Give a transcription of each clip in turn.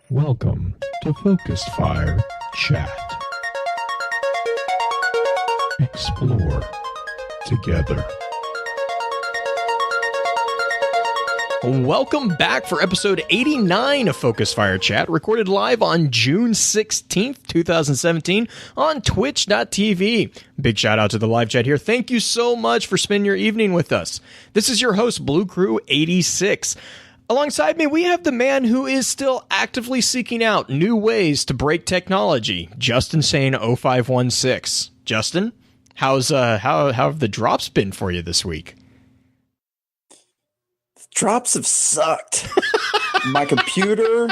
Welcome to Focused Fire Chat. Explore together. Welcome back for episode 89 of Focus Fire Chat, recorded live on June 16th, 2017 on twitch.tv. Big shout out to the live chat here. Thank you so much for spending your evening with us. This is your host, Blue Crew 86. Alongside me, we have the man who is still actively seeking out new ways to break technology, Justin Sane 0516. Justin, how have the drops been for you this week? Drops have sucked. My computer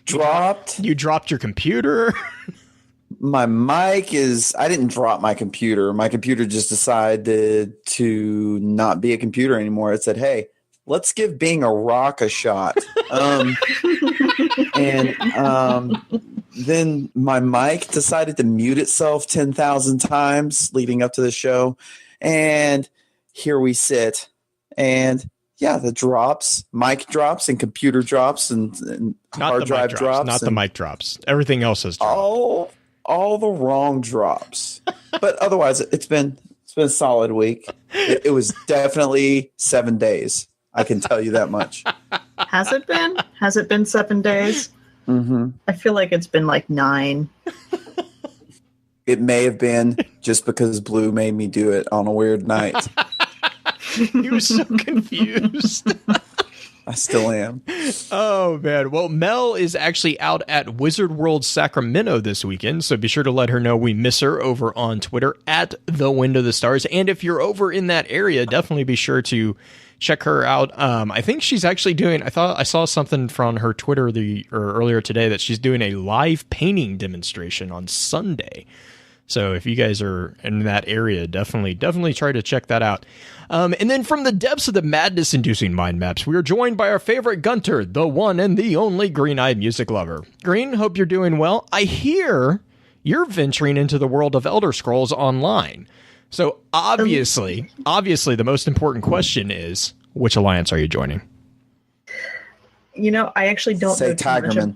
dropped. You dropped your computer? My mic is... I didn't drop my computer. My computer just decided to not be a computer anymore. It said, hey, let's give being a rock a shot. Then my mic decided to mute itself 10,000 times leading up to the show. And here we sit. And... yeah, the drops, mic drops, and computer drops, and hard drive drops. Not the mic drops. Everything else has dropped. All the wrong drops. But otherwise, it's been a solid week. It was definitely 7 days. I can tell you that much. Has it been? Has it been 7 days? Mm-hmm. I feel like it's been like 9. It may have been just because Blue made me do it on a weird night. He was so confused. I still am. Oh, man. Well, Mel is actually out at Wizard World Sacramento this weekend, so be sure to let her know we miss her over on Twitter at The Wind of the Stars. And if you're over in that area, definitely be sure to check her out. I think she's actually doing... I saw something from her Twitter earlier today that she's doing a live painting demonstration on Sunday. So if you guys are in that area, definitely try to check that out. And then from the depths of the madness-inducing mind maps, we are joined by our favorite Gunter, the one and the only Green-Eyed Music Lover. Green, hope you're doing well. I hear you're venturing into the world of Elder Scrolls Online. So obviously, the most important question is, which alliance are you joining? You know, I actually don't know too Tigerman.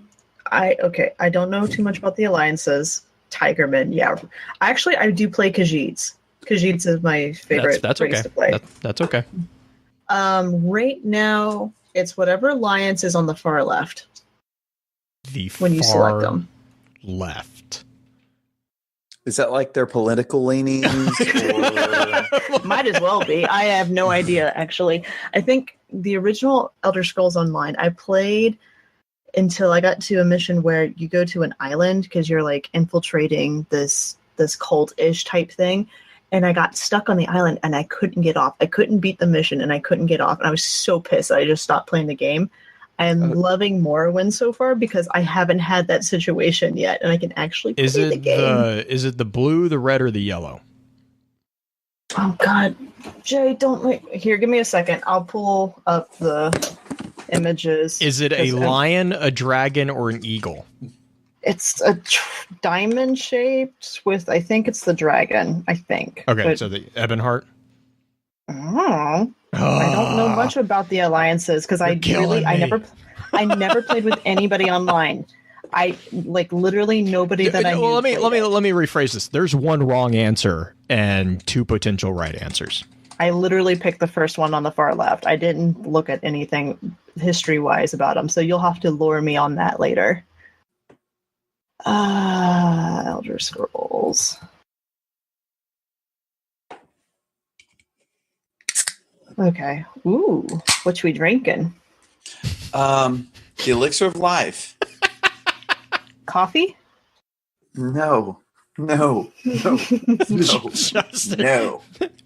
much. I don't know too much about the alliances. Tigerman, yeah. Actually, I do play Khajiits. Khajiits is my favorite that's race okay. to play. That's okay. Right now, it's whatever alliance is on the far left. When you select them. Left. Is that like their political leanings? Or... Might as well be. I have no idea, actually. I think the original Elder Scrolls Online, I played until I got to a mission where you go to an island because you're like infiltrating this cult-ish type thing. And I got stuck on the island and I couldn't get off. I couldn't beat the mission and I couldn't get off. And I was so pissed that I just stopped playing the game. I'm loving Morrowind so far because I haven't had that situation yet and I can actually play the game. Is it the blue, the red, or the yellow? Oh, God. Jay, don't wait. Here, give me a second. I'll pull up the images. Is it a lion, a dragon, or an eagle? It's a diamond shaped with, I think it's the dragon, I think. Okay, but, so the Ebonheart? I don't know much about the alliances because I never played with anybody online. I like literally nobody that I knew. Well, let me rephrase this. There's one wrong answer and 2 potential right answers. I literally picked the first one on the far left. I didn't look at anything history-wise about them, so you'll have to lure me on that later. Elder Scrolls. Okay. Ooh, what we drinking? The elixir of life. Coffee? No.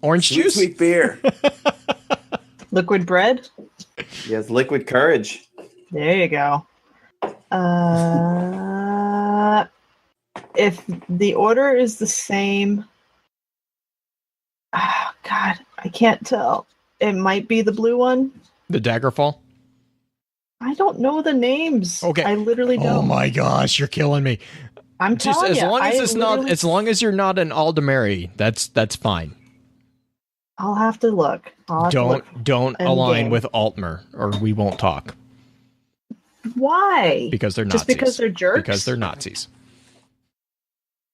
Orange juice? Sweet beer. Liquid bread? Yes, liquid courage. There you go. If the order is the same... Oh, God, I can't tell. It might be the blue one. The Daggerfall? I don't know the names. Okay. I literally don't. Oh my gosh, you're killing me. I'm telling you. As long as you're not an Aldemary, that's fine. I'll have to look. Don't align with Altmer, or we won't talk. Why? Because they're just Nazis. because they're jerks. Because they're Nazis.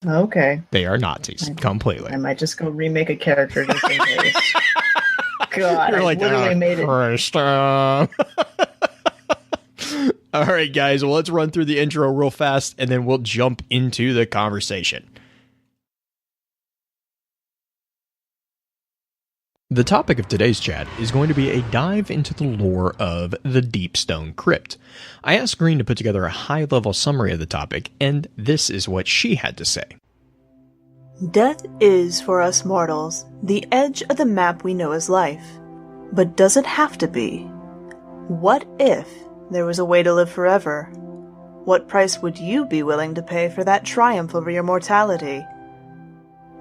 Okay. They are Nazis completely. I might just go remake a character just in case. God, You're like, I literally made it. Christ. All right, guys. Well, let's run through the intro real fast, and then we'll jump into the conversation. The topic of today's chat is going to be a dive into the lore of the Deep Stone Crypt. I asked Green to put together a high-level summary of the topic, and this is what she had to say. Death is, for us mortals, the edge of the map we know as life. But does it have to be? What if there was a way to live forever? What price would you be willing to pay for that triumph over your mortality?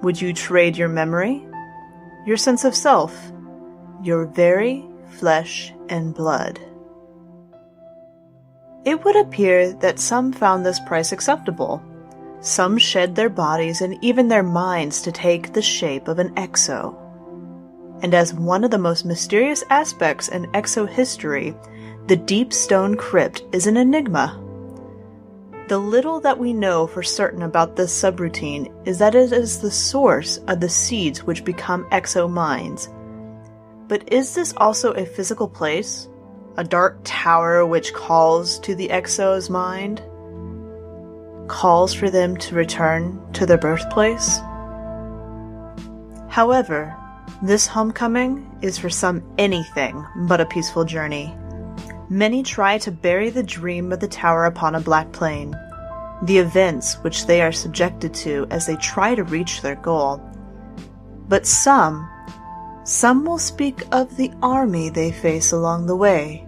Would you trade your memory? Your sense of self? Your very flesh and blood? It would appear that some found this price acceptable. Some shed their bodies and even their minds to take the shape of an exo. And as one of the most mysterious aspects in exo history, the Deep Stone Crypt is an enigma. The little that we know for certain about this subroutine is that it is the source of the seeds which become exo minds. But is this also a physical place? A dark tower which calls to the exo's mind? Calls for them to return to their birthplace? However, this homecoming is for some anything but a peaceful journey. Many try to bury the dream of the tower upon a black plain, the events which they are subjected to as they try to reach their goal. But some will speak of the army they face along the way.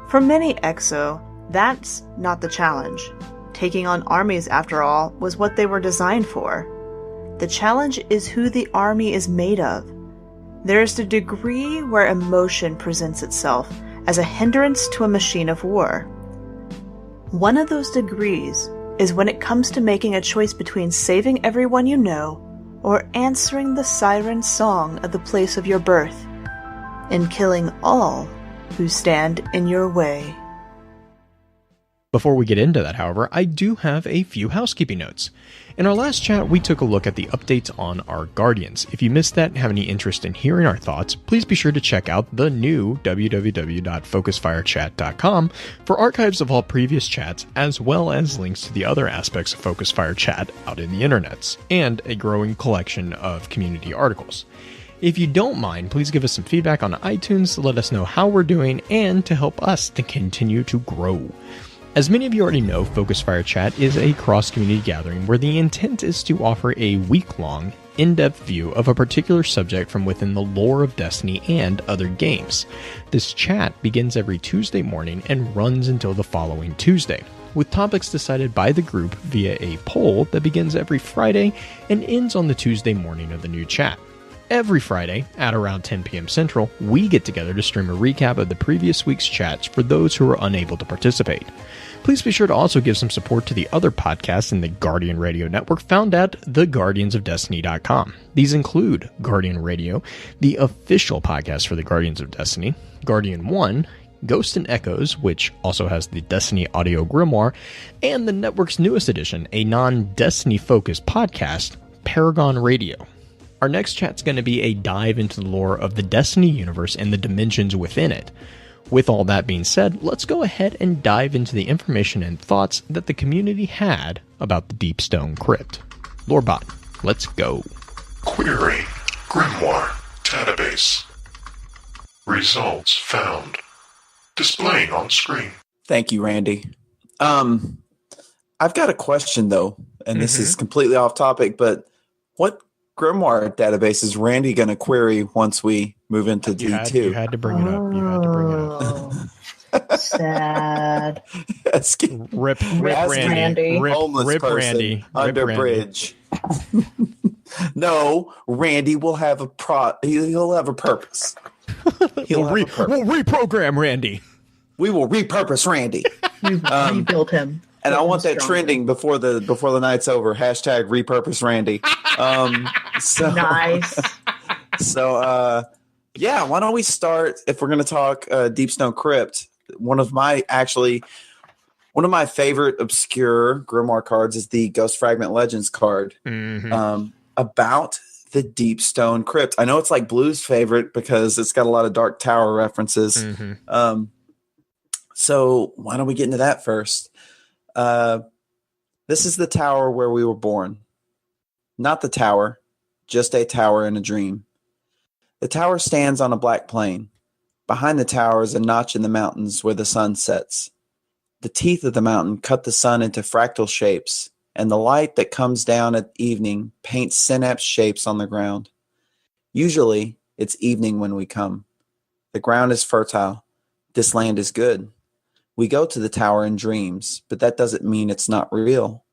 For many exo, that's not the challenge. Taking on armies, after all, was what they were designed for. The challenge is who the army is made of. There is the degree where emotion presents itself as a hindrance to a machine of war. One of those degrees is when it comes to making a choice between saving everyone you know or answering the siren song of the place of your birth and killing all who stand in your way. Before we get into that, however, I do have a few housekeeping notes. In our last chat, we took a look at the updates on our Guardians. If you missed that and have any interest in hearing our thoughts, please be sure to check out the new www.focusfirechat.com for archives of all previous chats, as well as links to the other aspects of Focus Fire Chat out in the internets, and a growing collection of community articles. If you don't mind, please give us some feedback on iTunes to let us know how we're doing and to help us to continue to grow. As many of you already know, Focus Fire Chat is a cross-community gathering where the intent is to offer a week-long, in-depth view of a particular subject from within the lore of Destiny and other games. This chat begins every Tuesday morning and runs until the following Tuesday, with topics decided by the group via a poll that begins every Friday and ends on the Tuesday morning of the new chat. Every Friday, at around 10 p.m. Central, we get together to stream a recap of the previous week's chats for those who are unable to participate. Please be sure to also give some support to the other podcasts in the Guardian Radio Network found at theguardiansofdestiny.com. These include Guardian Radio, the official podcast for the Guardians of Destiny, Guardian 1, Ghost and Echoes, which also has the Destiny audio Grimoire, and the network's newest edition, a non-Destiny focused podcast, Paragon Radio. Our next chat's going to be a dive into the lore of the Destiny universe and the dimensions within it. With all that being said, let's go ahead and dive into the information and thoughts that the community had about the Deep Stone Crypt. Lorebot, let's go. Query Grimoire database. Results found. Displaying on screen. Thank you, Randy. I've got a question though, and this is completely off topic, but what Grimoire database is Randy going to query once we move into D2? You had to bring it up. You had to bring it up. Sad. Rip Randy. Homeless Rip person Randy. under Rip bridge. No, Randy will have he'll have a purpose. We'll reprogram Randy. We will repurpose Randy. We've rebuilt him. And I want that trending before the night's over. Hashtag repurpose Randy. Nice. So, yeah, why don't we start, if we're going to talk Deep Stone Crypt, one of my favorite obscure Grimoire cards is the Ghost Fragment Legends card about the Deep Stone Crypt. I know it's like Blue's favorite because it's got a lot of Dark Tower references. So why don't we get into that first? This is the tower where we were born. Not the tower, just a tower in a dream. The tower stands on a black plain. Behind the tower is a notch in the mountains where the sun sets. The teeth of the mountain cut the sun into fractal shapes, and the light that comes down at evening paints synapse shapes on the ground. Usually, it's evening when we come. The ground is fertile. This land is good. We go to the tower in dreams, but that doesn't mean it's not real.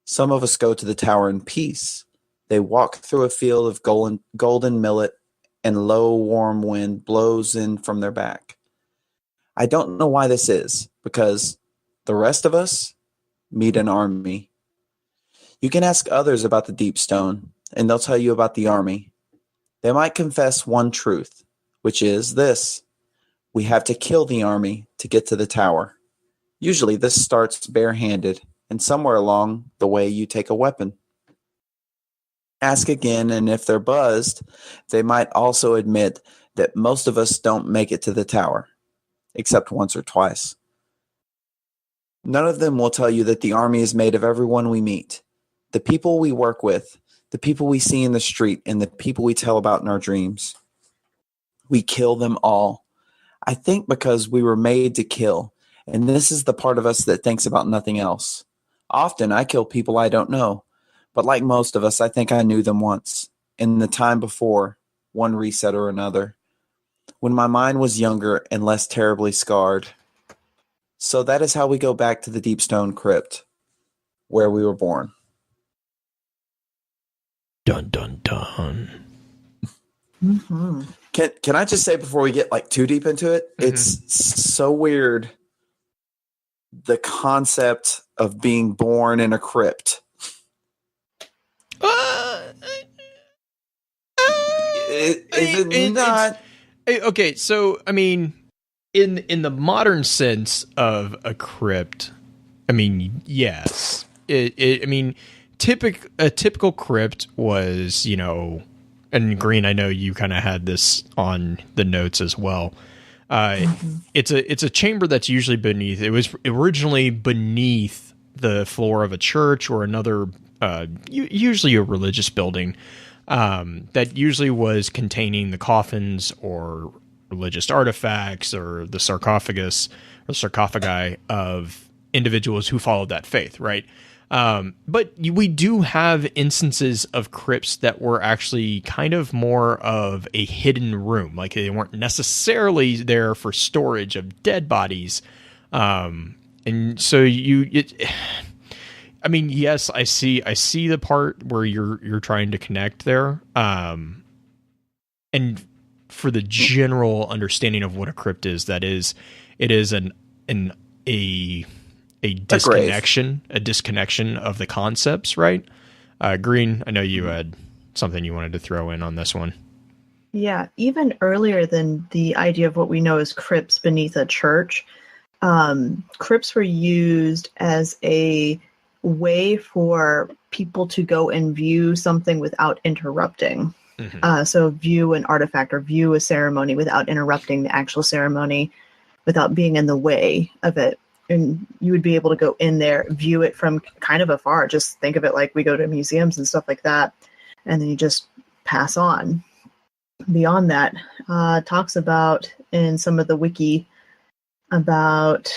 Some of us go to the tower in peace. They walk through a field of golden millet, and low, warm wind blows in from their back. I don't know why this is, because the rest of us meet an army. You can ask others about the Deep Stone, and they'll tell you about the army. They might confess one truth, which is this: we have to kill the army to get to the tower. Usually this starts barehanded, and somewhere along the way you take a weapon. Ask again, and if they're buzzed, they might also admit that most of us don't make it to the tower, except once or twice. None of them will tell you that the army is made of everyone we meet, the people we work with, the people we see in the street, and the people we tell about in our dreams. We kill them all. I think because we were made to kill, and this is the part of us that thinks about nothing else. Often I kill people I don't know, but like most of us, I think I knew them once, in the time before, one reset or another, when my mind was younger and less terribly scarred. So that is how we go back to the Deep Stone Crypt, where we were born. Dun, dun, dun. Mm-hmm. Can I just say before we get like too deep into it, it's so weird, the concept of being born in a crypt. Is it not? Okay, so I mean, in the modern sense of a crypt, I mean, yes. I mean, a typical crypt was, you know, and Green, I know you kind of had this on the notes as well. It's a chamber that's usually beneath. It was originally beneath the floor of a church or another, usually a religious building, that usually was containing the coffins or religious artifacts or the sarcophagus or sarcophagi of individuals who followed that faith, right? But we do have instances of crypts that were actually kind of more of a hidden room. Like they weren't necessarily there for storage of dead bodies. And so I mean, yes, I see the part where you're trying to connect there. And for the general understanding of what a crypt is, it is a disconnection of the concepts, right? Green, I know you had something you wanted to throw in on this one. Yeah, even earlier than the idea of what we know as crypts beneath a church, crypts were used as a way for people to go and view something without interrupting. So view an artifact or view a ceremony without interrupting the actual ceremony, without being in the way of it. And you would be able to go in there, view it from kind of afar. Just think of it like we go to museums and stuff like that. And then you just pass on. Beyond that, talks about in some of the wiki about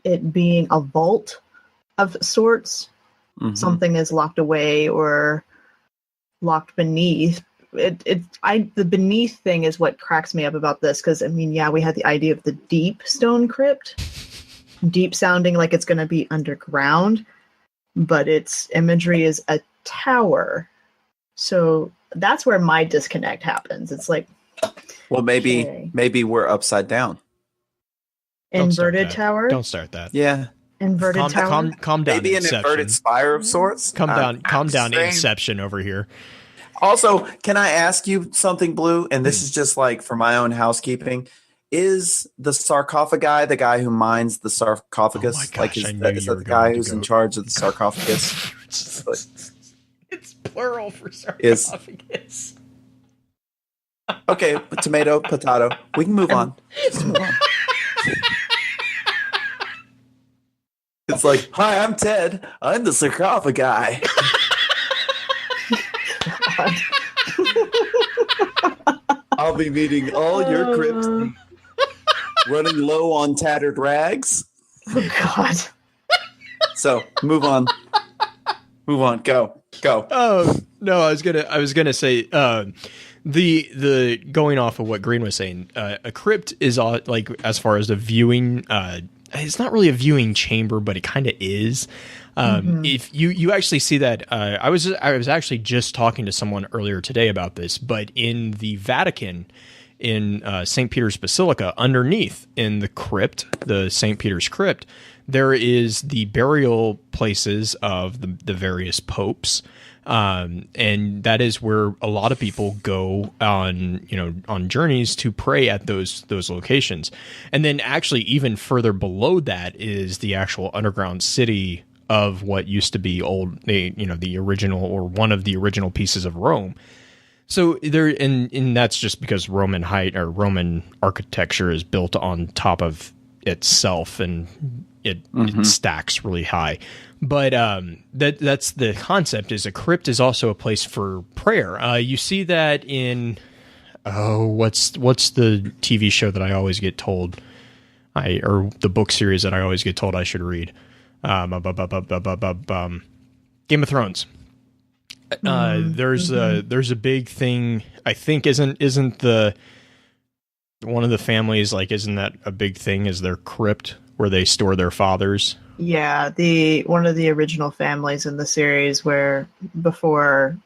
it being a vault of sorts. Something is locked away or locked beneath. The beneath thing is what cracks me up about this, because I mean, yeah, we had the idea of the Deep Stone Crypt. Deep sounding like it's going to be underground, but its imagery is a tower. So that's where my disconnect happens. It's like, well, maybe we're upside down. Inverted tower. Don't start that. Yeah. Inverted tower. Calm down. Maybe an inverted spire of sorts. Calm down. Inception over here. Also, can I ask you something, Blue? And this is just like for my own housekeeping. is the sarcophagi the guy who mines the sarcophagus? Oh my gosh, like, I knew is you that were the guy going to who's in go- charge of the sarcophagus? It's plural for Is- sarcophagus. Okay, tomato, potato. We can move on. Just move on. It's like, hi, I'm Ted. I'm the sarcophagi. I'll be meeting all your crypts, running low on tattered rags. Oh God. So move on. Move on. Go. Oh no, I was gonna say the going off of what Green was saying, a crypt is like, as far as the viewing, it's not really a viewing chamber, but it kind of is. If you actually see that, I was actually just talking to someone earlier today about this, but in the Vatican, in St. Peter's Basilica, underneath in the crypt, the St. Peter's crypt, there is the burial places of the various popes. And that is where a lot of people go on journeys to pray at those locations. And then actually even further below that is the actual underground city of what used to be the original, or one of the original pieces of Rome. So there, and that's just because Roman architecture is built on top of itself, and it stacks really high. But that's the concept. Is a crypt is also a place for prayer. You see that in what's the TV show that I always get told, or the book series that I always get told I should read, Game of Thrones. There's a big thing. I think isn't the one of the families, like, isn't that a big thing? Is their crypt where they store their fathers? Yeah, one of the original families in the series, where before,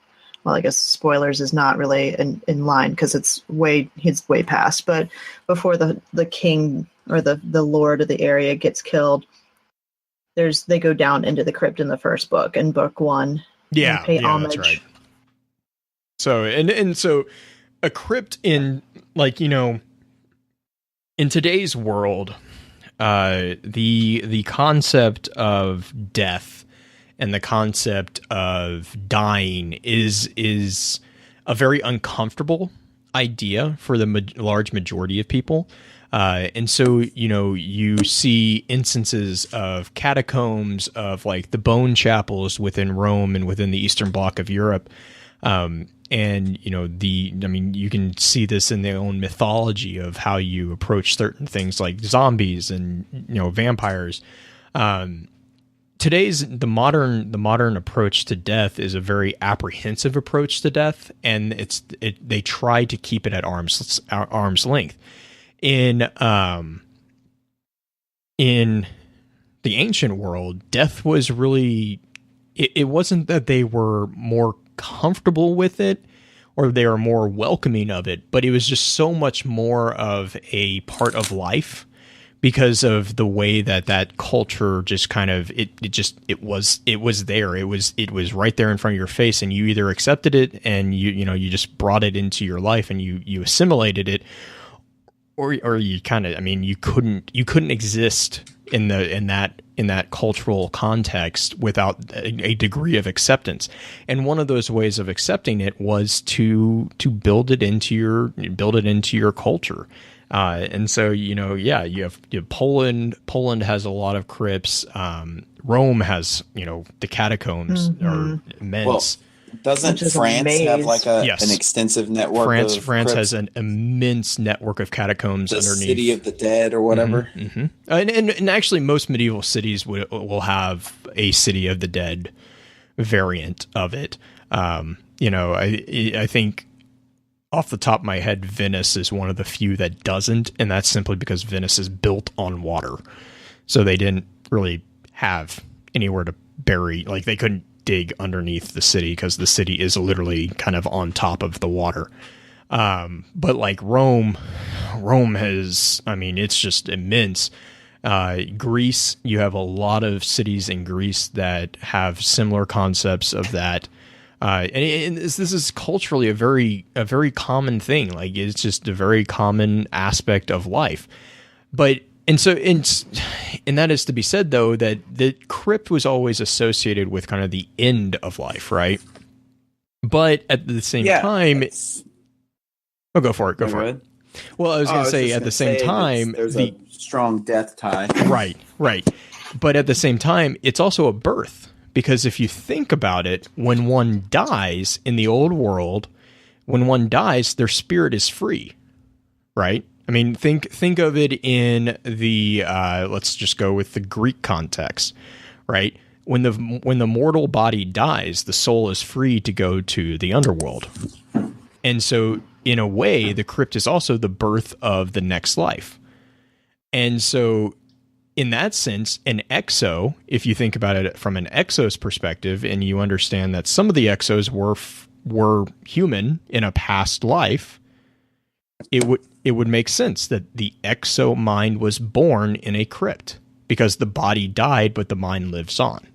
well, I guess spoilers is not really in line because it's way past, but before the king or the lord of the area gets killed, they go down into the crypt in the first book, in book 1. Yeah, pay homage. That's right. So and so a crypt in, like, in today's world, the concept of death and the concept of dying is a very uncomfortable idea for the large majority of people. And so, you see instances of catacombs, of like the bone chapels within Rome and within the Eastern Bloc of Europe. And, you can see this in their own mythology of how you approach certain things like zombies and, vampires. Today's the modern approach to death is a very apprehensive approach to death, and they try to keep it at arm's length. In the ancient world, death was really, it wasn't that they were more comfortable with it or they were more welcoming of it, but it was just so much more of a part of life because of the way that culture just kind of, it was there. It was right there in front of your face, and you either accepted it and you just brought it into your life and you assimilated it, or you kind of, you couldn't exist in that cultural context without a degree of acceptance. And one of those ways of accepting it was to build it into your culture. And so, you have Poland. Poland has a lot of crypts. Rome has, the catacombs are immense. Well, doesn't France have like an extensive network? France has an immense network of catacombs underneath. The City of the Dead or whatever. Mm-hmm. And actually, most medieval cities will have a City of the Dead variant of it. I think off the top of my head, Venice is one of the few that doesn't, and that's simply because Venice is built on water, so they didn't really have anywhere to bury. Like, they couldn't dig underneath the city because the city is literally kind of on top of the water. But like Rome has, it's just immense. Greece, you have a lot of cities in Greece that have similar concepts of that. And this is culturally a very common thing. Like, it's just a very common aspect of life. But and that is to be said, though, that the crypt was always associated with kind of the end of life, right? But at the same time, go for it. Go for it. Well, I was going to say at the same time, there's a strong death tie. Right. But at the same time, it's also a birth, because if you think about it, when one dies in the old world, when one dies, their spirit is free, right? I mean, think of it in the let's just go with the Greek context, right? When the mortal body dies, the soul is free to go to the underworld. And so, in a way, the crypt is also the birth of the next life. And so, in that sense, an exo, if you think about it from an exo's perspective, and you understand that some of the exos were human in a past life, it would make sense that the exo mind was born in a crypt, because the body died, but the mind lives on.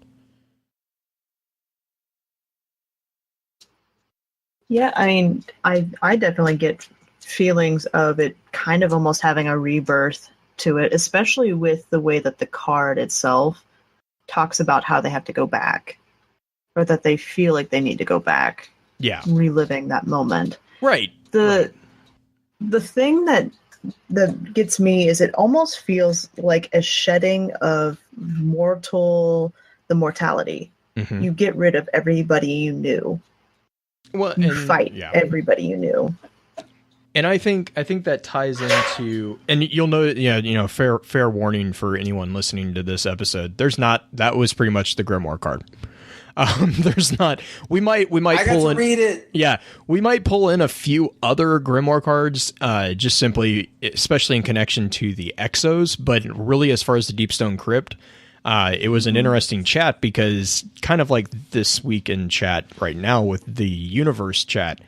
Yeah, I mean, I definitely get feelings of it kind of almost having a rebirth to it, especially with the way that the card itself talks about how they have to go back, or that they feel like they need to go back. Yeah. Reliving that moment. Right. The thing that gets me is it almost feels like a shedding of the mortality. Mm-hmm. You get rid of everybody you knew. Well, you fight everybody you knew. And I think that ties into, and you'll know, fair warning for anyone listening to this episode. That was pretty much the Grimoire card. There's not. We might pull in. Read it. Yeah, we might pull in a few other Grimoire cards, just simply, especially in connection to the Exos. But really, as far as the Deep Stone Crypt, it was an interesting chat, because kind of like this week in chat right now with the universe chat,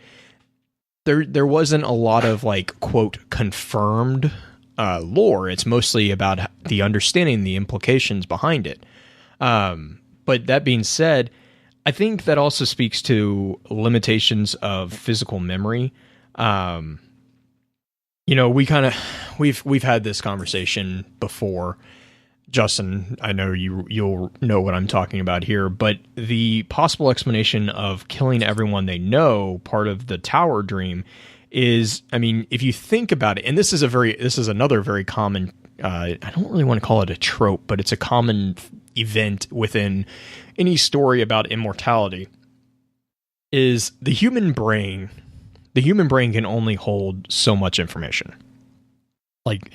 there wasn't a lot of like quote confirmed lore. It's mostly about the understanding, the implications behind it. But that being said, I think that also speaks to limitations of physical memory. We've had this conversation before. Justin, I know you'll know what I'm talking about here, but the possible explanation of killing everyone they know, part of the tower dream, is, I mean, if you think about it, and this is another very common, I don't really want to call it a trope, but it's a common event within any story about immortality, is the human brain can only hold so much information. Like,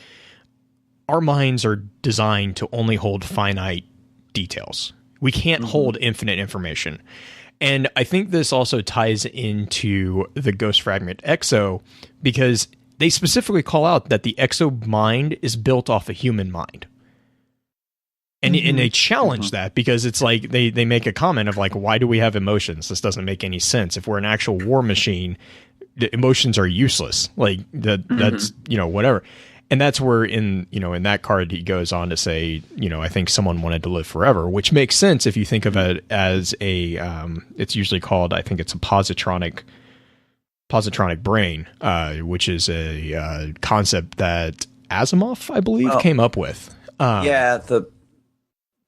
our minds are designed to only hold finite details. We can't hold infinite information. And I think this also ties into the Ghost Fragment Exo, because they specifically call out that the Exo mind is built off a human mind. And they challenge that, because it's like they make a comment of like, why do we have emotions? This doesn't make any sense. If we're an actual war machine, the emotions are useless. Like that's, whatever. And that's where in that card, he goes on to say, I think someone wanted to live forever, which makes sense if you think of it as it's usually called, I think it's a positronic brain, which is a concept that Asimov, I believe, came up with.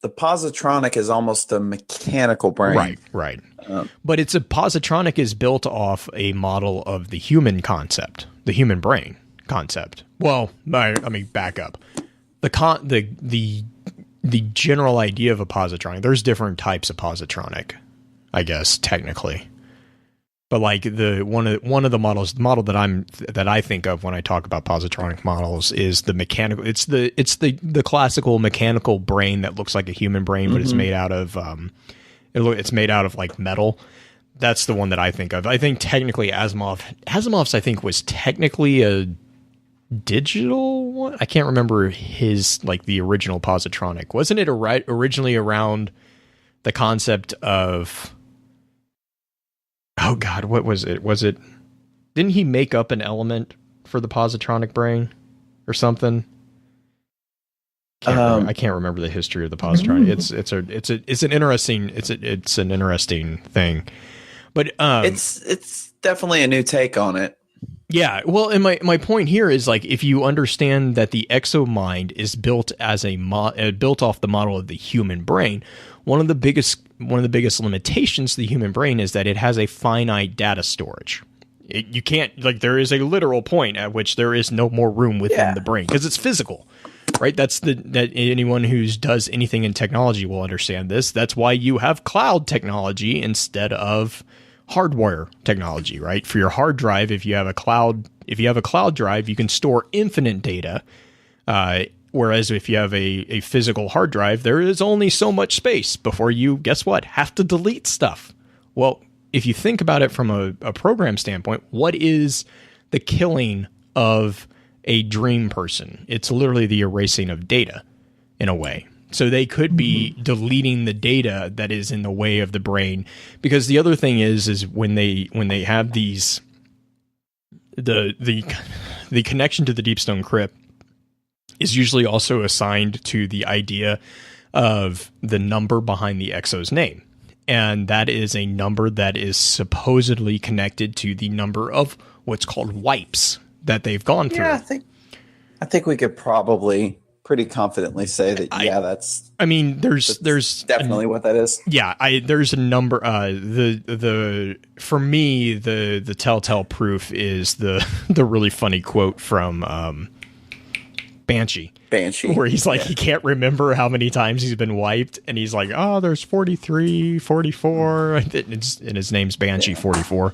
The positronic is almost a mechanical brain. Right. But it's a positronic is built off a model of the human concept, the human brain concept. Well, I mean, back up. The general idea of a positronic, there's different types of positronic, I guess, technically. But like one of the models, the model that I think of when I talk about positronic models is the mechanical. It's the classical mechanical brain that looks like a human brain, but it's made out of it's made out of like metal. That's the one that I think of. I think technically Asimov's I think was technically a digital one. I can't remember his like the original positronic. Wasn't it originally around the concept of? Oh God, what was it? Didn't he make up an element for the positronic brain or something? I can't remember the history of the positronic. It's an interesting thing. But it's definitely a new take on it. yeah, well, and my point here is like if you understand that the exo mind is built as built off the model of the human brain, one of the biggest limitations to the human brain is that it has a finite data storage. You can't, like, there is a literal point at which there is no more room within the brain because it's physical, right? That anyone who does anything in technology will understand this. That's why you have cloud technology instead of hardware technology, right? For your hard drive, if you have a cloud drive, you can store infinite data. Whereas if you have a physical hard drive, there is only so much space before you, guess what, have to delete stuff. Well, if you think about it from a program standpoint, what is the killing of a dream person? It's literally the erasing of data in a way. So they could be deleting the data that is in the way of the brain, because the other thing is when they have these the connection to the Deep Stone Crypt is usually also assigned to the idea of the number behind the Exo's name, and that is a number that is supposedly connected to the number of what's called wipes that they've gone through. Yeah, I think we could probably pretty confidently say that. That's. I mean, there's definitely what that is. Yeah, there's a number. For me, the telltale proof is the really funny quote from Banshee, where he's like, he can't remember how many times he's been wiped, and he's like, oh, there's 43, 44, and his name's Banshee 44.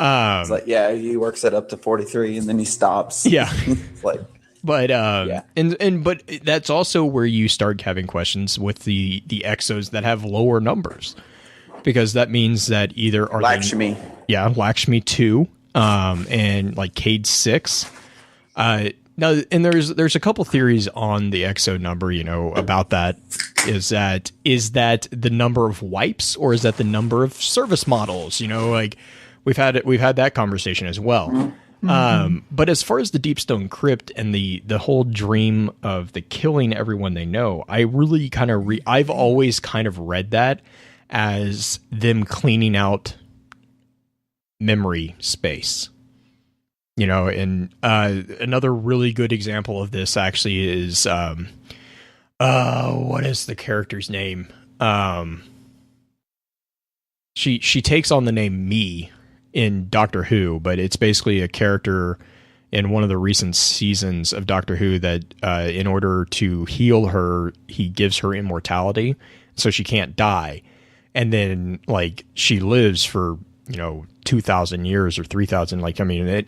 It's like, he works it up to 43, and then he stops. Yeah, it's like. But but that's also where you start having questions with the Exos that have lower numbers, because that means that either are Lakshmi, Lakshmi 2, and like Cade 6. Now, and there's a couple theories on the Exo number, about that. Is that the number of wipes, or is that the number of service models? Like we've had that conversation as well. But as far as the Deep Stone Crypt and the whole dream of the killing everyone they know, I really I've always kind of read that as them cleaning out memory space. And another really good example of this actually is what is the character's name? She takes on the name Me in Doctor Who, but it's basically a character in one of the recent seasons of Doctor Who that in order to heal her, he gives her immortality so she can't die. And then like she lives for 2,000 years or 3,000,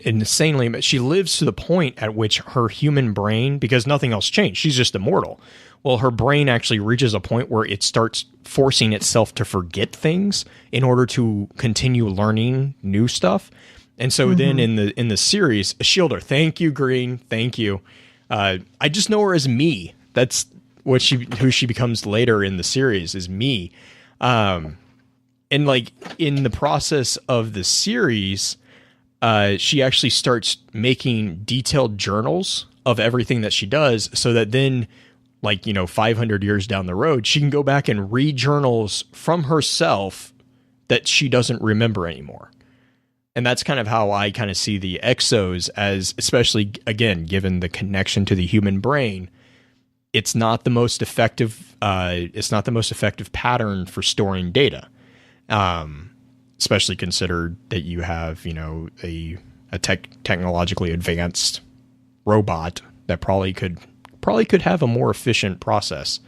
insanely, but she lives to the point at which her human brain, because nothing else changed, she's just immortal. Well, her brain actually reaches a point where it starts forcing itself to forget things in order to continue learning new stuff. And so then in the series, Shielder, thank you, Green, thank you. I just know her as Me. That's who she becomes later in the series, is Me. And like in the process of the series, she actually starts making detailed journals of everything that she does, so that then, 500 years down the road, she can go back and read journals from herself that she doesn't remember anymore. And that's kind of how I kind of see the Exos as, especially, again, given the connection to the human brain, it's not the most effective. It's not the most effective pattern for storing data, especially considered that you have, a technologically advanced robot that probably could have a more efficient process.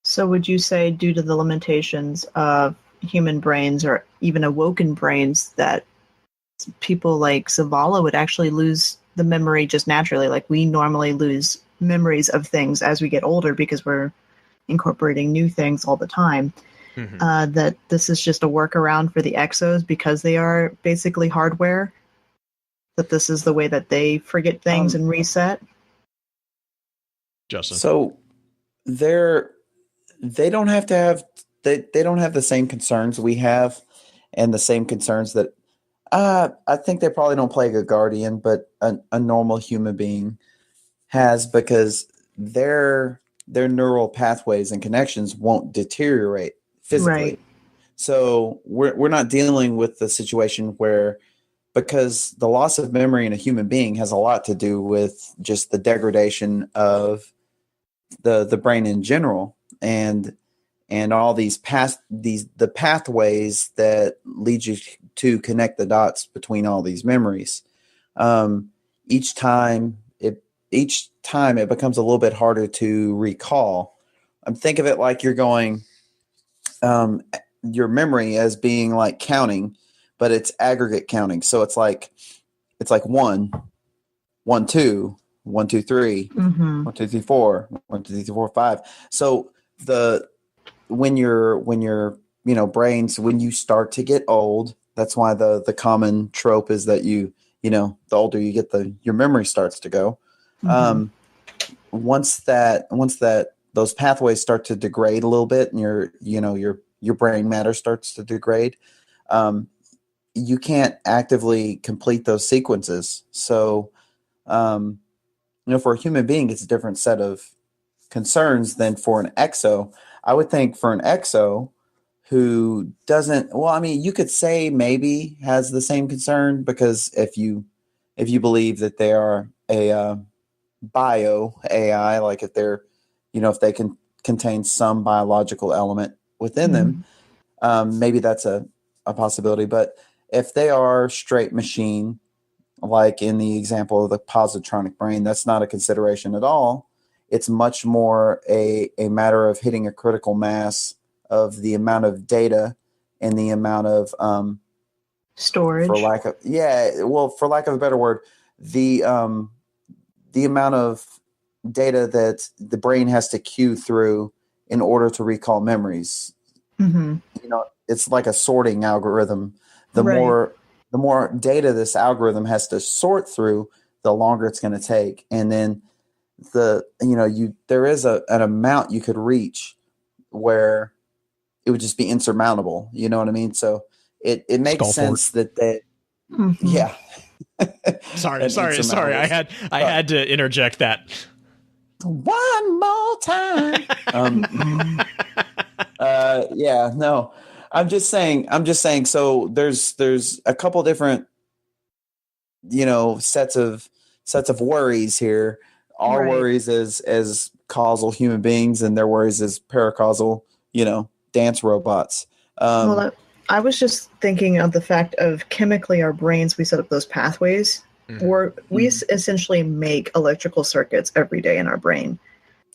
So would you say, due to the limitations of human brains or even awoken brains, that people like Zavala would actually lose the memory just naturally? Like we normally lose memories of things as we get older because we're incorporating new things all the time. That this is just a workaround for the Exos because they are basically hardware, that this is the way that they forget things and reset. Justin. So they don't have the same concerns we have, and the same concerns that I think they probably don't plague a guardian, but a normal human being has, because their neural pathways and connections won't deteriorate physically. Right. So we're not dealing with the situation where, because the loss of memory in a human being has a lot to do with just the degradation of the brain in general, and all these the pathways that lead you to connect the dots between all these memories. Each time it becomes a little bit harder to recall. Think of it like you're going, your memory as being like counting, but it's aggregate counting. So it's like 1, 1, 2, 1, 2, 3, 1, 2, 3, 4, 1, 2, 3, 4, 5. So when your brains, when you start to get old, that's why the common trope is that the older you get, your memory starts to go. Once those pathways start to degrade a little bit, and your brain matter starts to degrade, you can't actively complete those sequences. So, for a human being, it's a different set of concerns than for an exo. I would think for an exo who doesn't, you could say maybe has the same concern, because if you believe that they are a bio AI, like if they're, if they can contain some biological element within them, maybe that's a possibility. But if they are straight machine, like in the example of the positronic brain, that's not a consideration at all. It's much more a matter of hitting a critical mass of the amount of data and the amount of storage. For lack of a better word, the amount of data that the brain has to queue through in order to recall memories. It's like a sorting algorithm. The more data this algorithm has to sort through, the longer it's going to take. And then there is an amount you could reach where it would just be insurmountable. You know what I mean? So it makes sense that they, yeah. Sorry. I had to interject that. One more time. Yeah, no, I'm just saying. So there's a couple different, sets of worries here. Our worries as causal human beings, and their worries as paracausal, dance robots. I was just thinking of the fact of chemically our brains, we set up those pathways. We essentially make electrical circuits every day in our brain.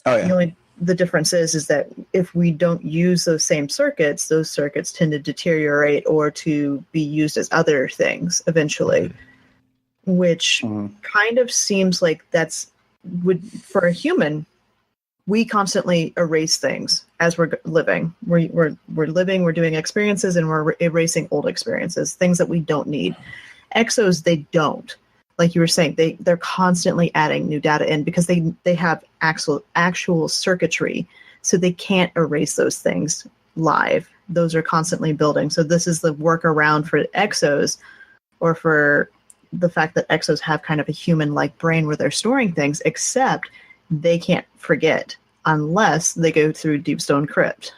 Oh yeah. The difference is that if we don't use those same circuits, those circuits tend to deteriorate or to be used as other things eventually, which kind of seems like for a human, we constantly erase things as we're living. We're living, we're doing experiences, and we're erasing old experiences, things that we don't need. Exos, they don't. Like you were saying, they're constantly adding new data in because they have actual circuitry, so they can't erase those things live. Those are constantly building. So this is the workaround for Exos, or for the fact that Exos have kind of a human-like brain where they're storing things, except they can't forget unless they go through Deep Stone Crypt.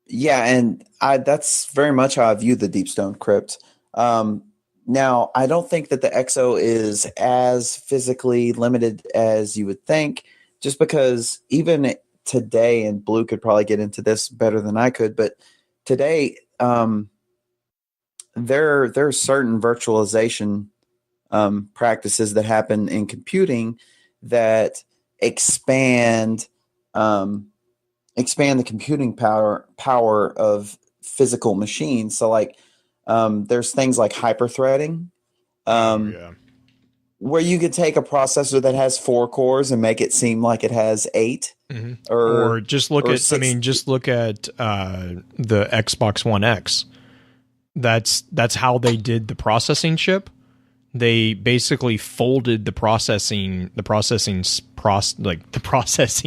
Yeah, and that's very much how I view the Deep Stone Crypt. Now, I don't think that the Exo is as physically limited as you would think, just because even today, and Blue could probably get into this better than I could, but today there are certain virtualization practices that happen in computing that expand the computing power of physical machines. So like there's things like hyperthreading, where you could take a processor that has 4 cores and make it seem like it has 8. Or just look at 6. Just look at the Xbox One X. That's how they did the processing chip. They basically folded the processing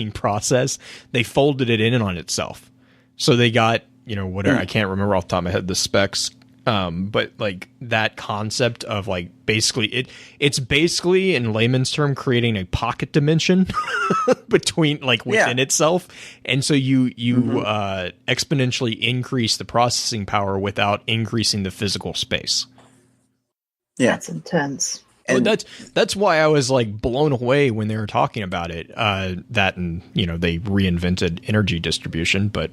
process. They folded it in on itself. So they got, whatever, I can't remember off the top of my head the specs. But like that concept of like basically it's basically in layman's term creating a pocket dimension between like within itself, and so you exponentially increase the processing power without increasing the physical space. Yeah, That's intense. and Well, that's why I was like blown away when they were talking about it. That and they reinvented energy distribution, but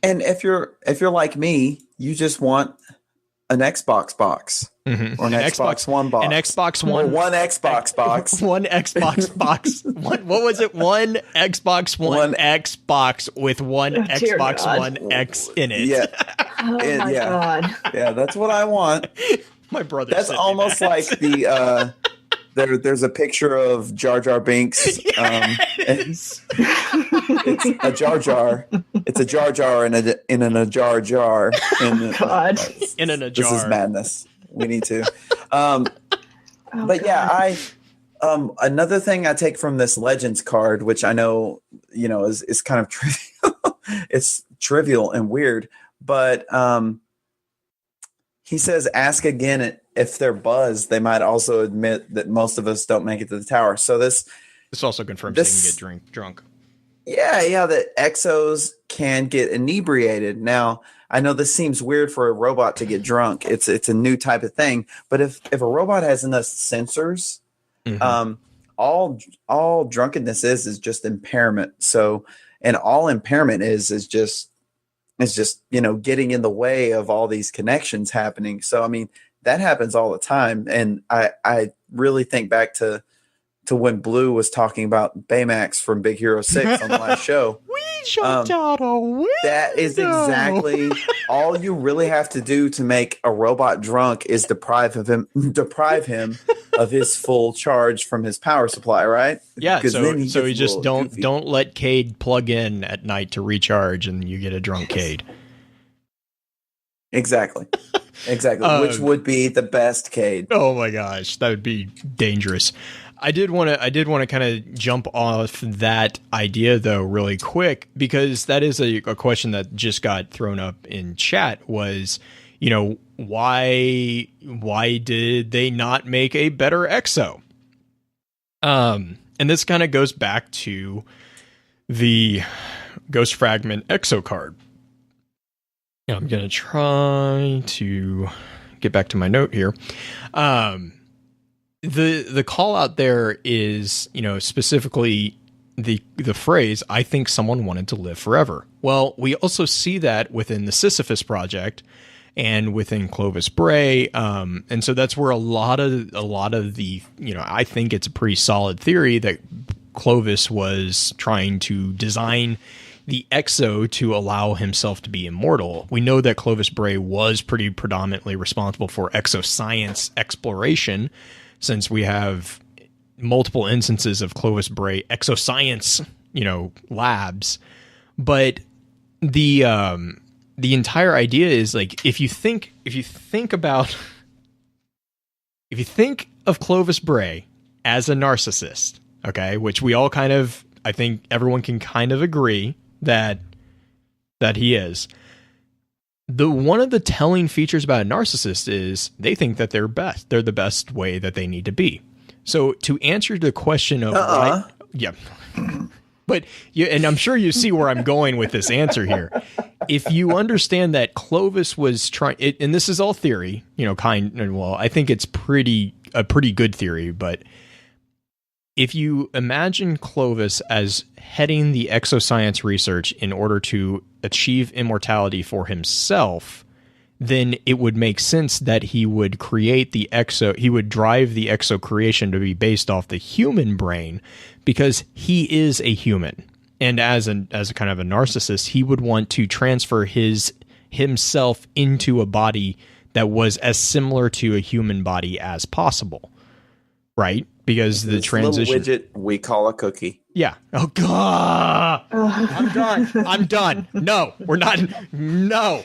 and if you're like me, you just want an Xbox box or an Xbox One box, an Xbox One, or one Xbox box, one Xbox box. What was it? One Xbox One Xbox with one dear Xbox God. One X in it. Yeah, Oh my God. yeah, that's what I want. My brother. That's sent me almost that. like the there's a picture of Jar Jar Binks. It's a Jar Jar. It's a Jar Jar in a jar jar. God. in a jar. This is madness. We need to. But yeah, another thing I take from this Legends card, which I know is kind of trivial. It's trivial and weird, but he says, "Ask again if they're buzzed. They might also admit that most of us don't make it to the tower." So this also confirms they can get drunk. Yeah, that Exos can get inebriated. Now, I know this seems weird for a robot to get drunk. It's a new type of thing. But if a robot has enough sensors, all drunkenness is just impairment. So, and all impairment is just getting in the way of all these connections happening. So, I mean, that happens all the time. And I really think back to when Blue was talking about Baymax from Big Hero 6 on the last show. We jumped out a window. That is exactly all you really have to do to make a robot drunk is deprive him of his full charge from his power supply, right? Yeah, so you just don't goofy. let Cade plug in at night to recharge, and you get a drunk Cade. Exactly. Which would be the best Cade. Oh my gosh, that would be dangerous. I did want to kind of jump off that idea though really quick, because that is a question that just got thrown up in chat was, why did they not make a better Exo? And this kind of goes back to the Ghost Fragment Exo card. I'm going to try to get back to my note here. The call out there is, specifically the phrase, "I think someone wanted to live forever." Well, we also see that within the Sisyphus project and within Clovis Bray. And so that's where a lot of the, I think it's a pretty solid theory that Clovis was trying to design the Exo to allow himself to be immortal. We know that Clovis Bray was pretty predominantly responsible for exoscience exploration, since we have multiple instances of Clovis Bray exoscience, labs. But the entire idea is like, if you think of Clovis Bray as a narcissist, okay, which we all kind of, I think everyone can kind of agree that he is. One of the telling features about a narcissist is they think that they're the best way that they need to be. So to answer the question of why, yeah, but and I'm sure you see where I'm going with this answer here. If you understand that Clovis was trying, and this is all theory, I think it's a pretty good theory, but if you imagine Clovis as heading the exoscience research in order to achieve immortality for himself, then it would make sense that he would create the Exo, he would drive the Exo creation to be based off the human brain, because he is a human. And as a kind of a narcissist, he would want to transfer himself into a body that was as similar to a human body as possible. Right? Because the transition little widget we call a cookie. Yeah. Oh God. I'm done. No, we're not. No.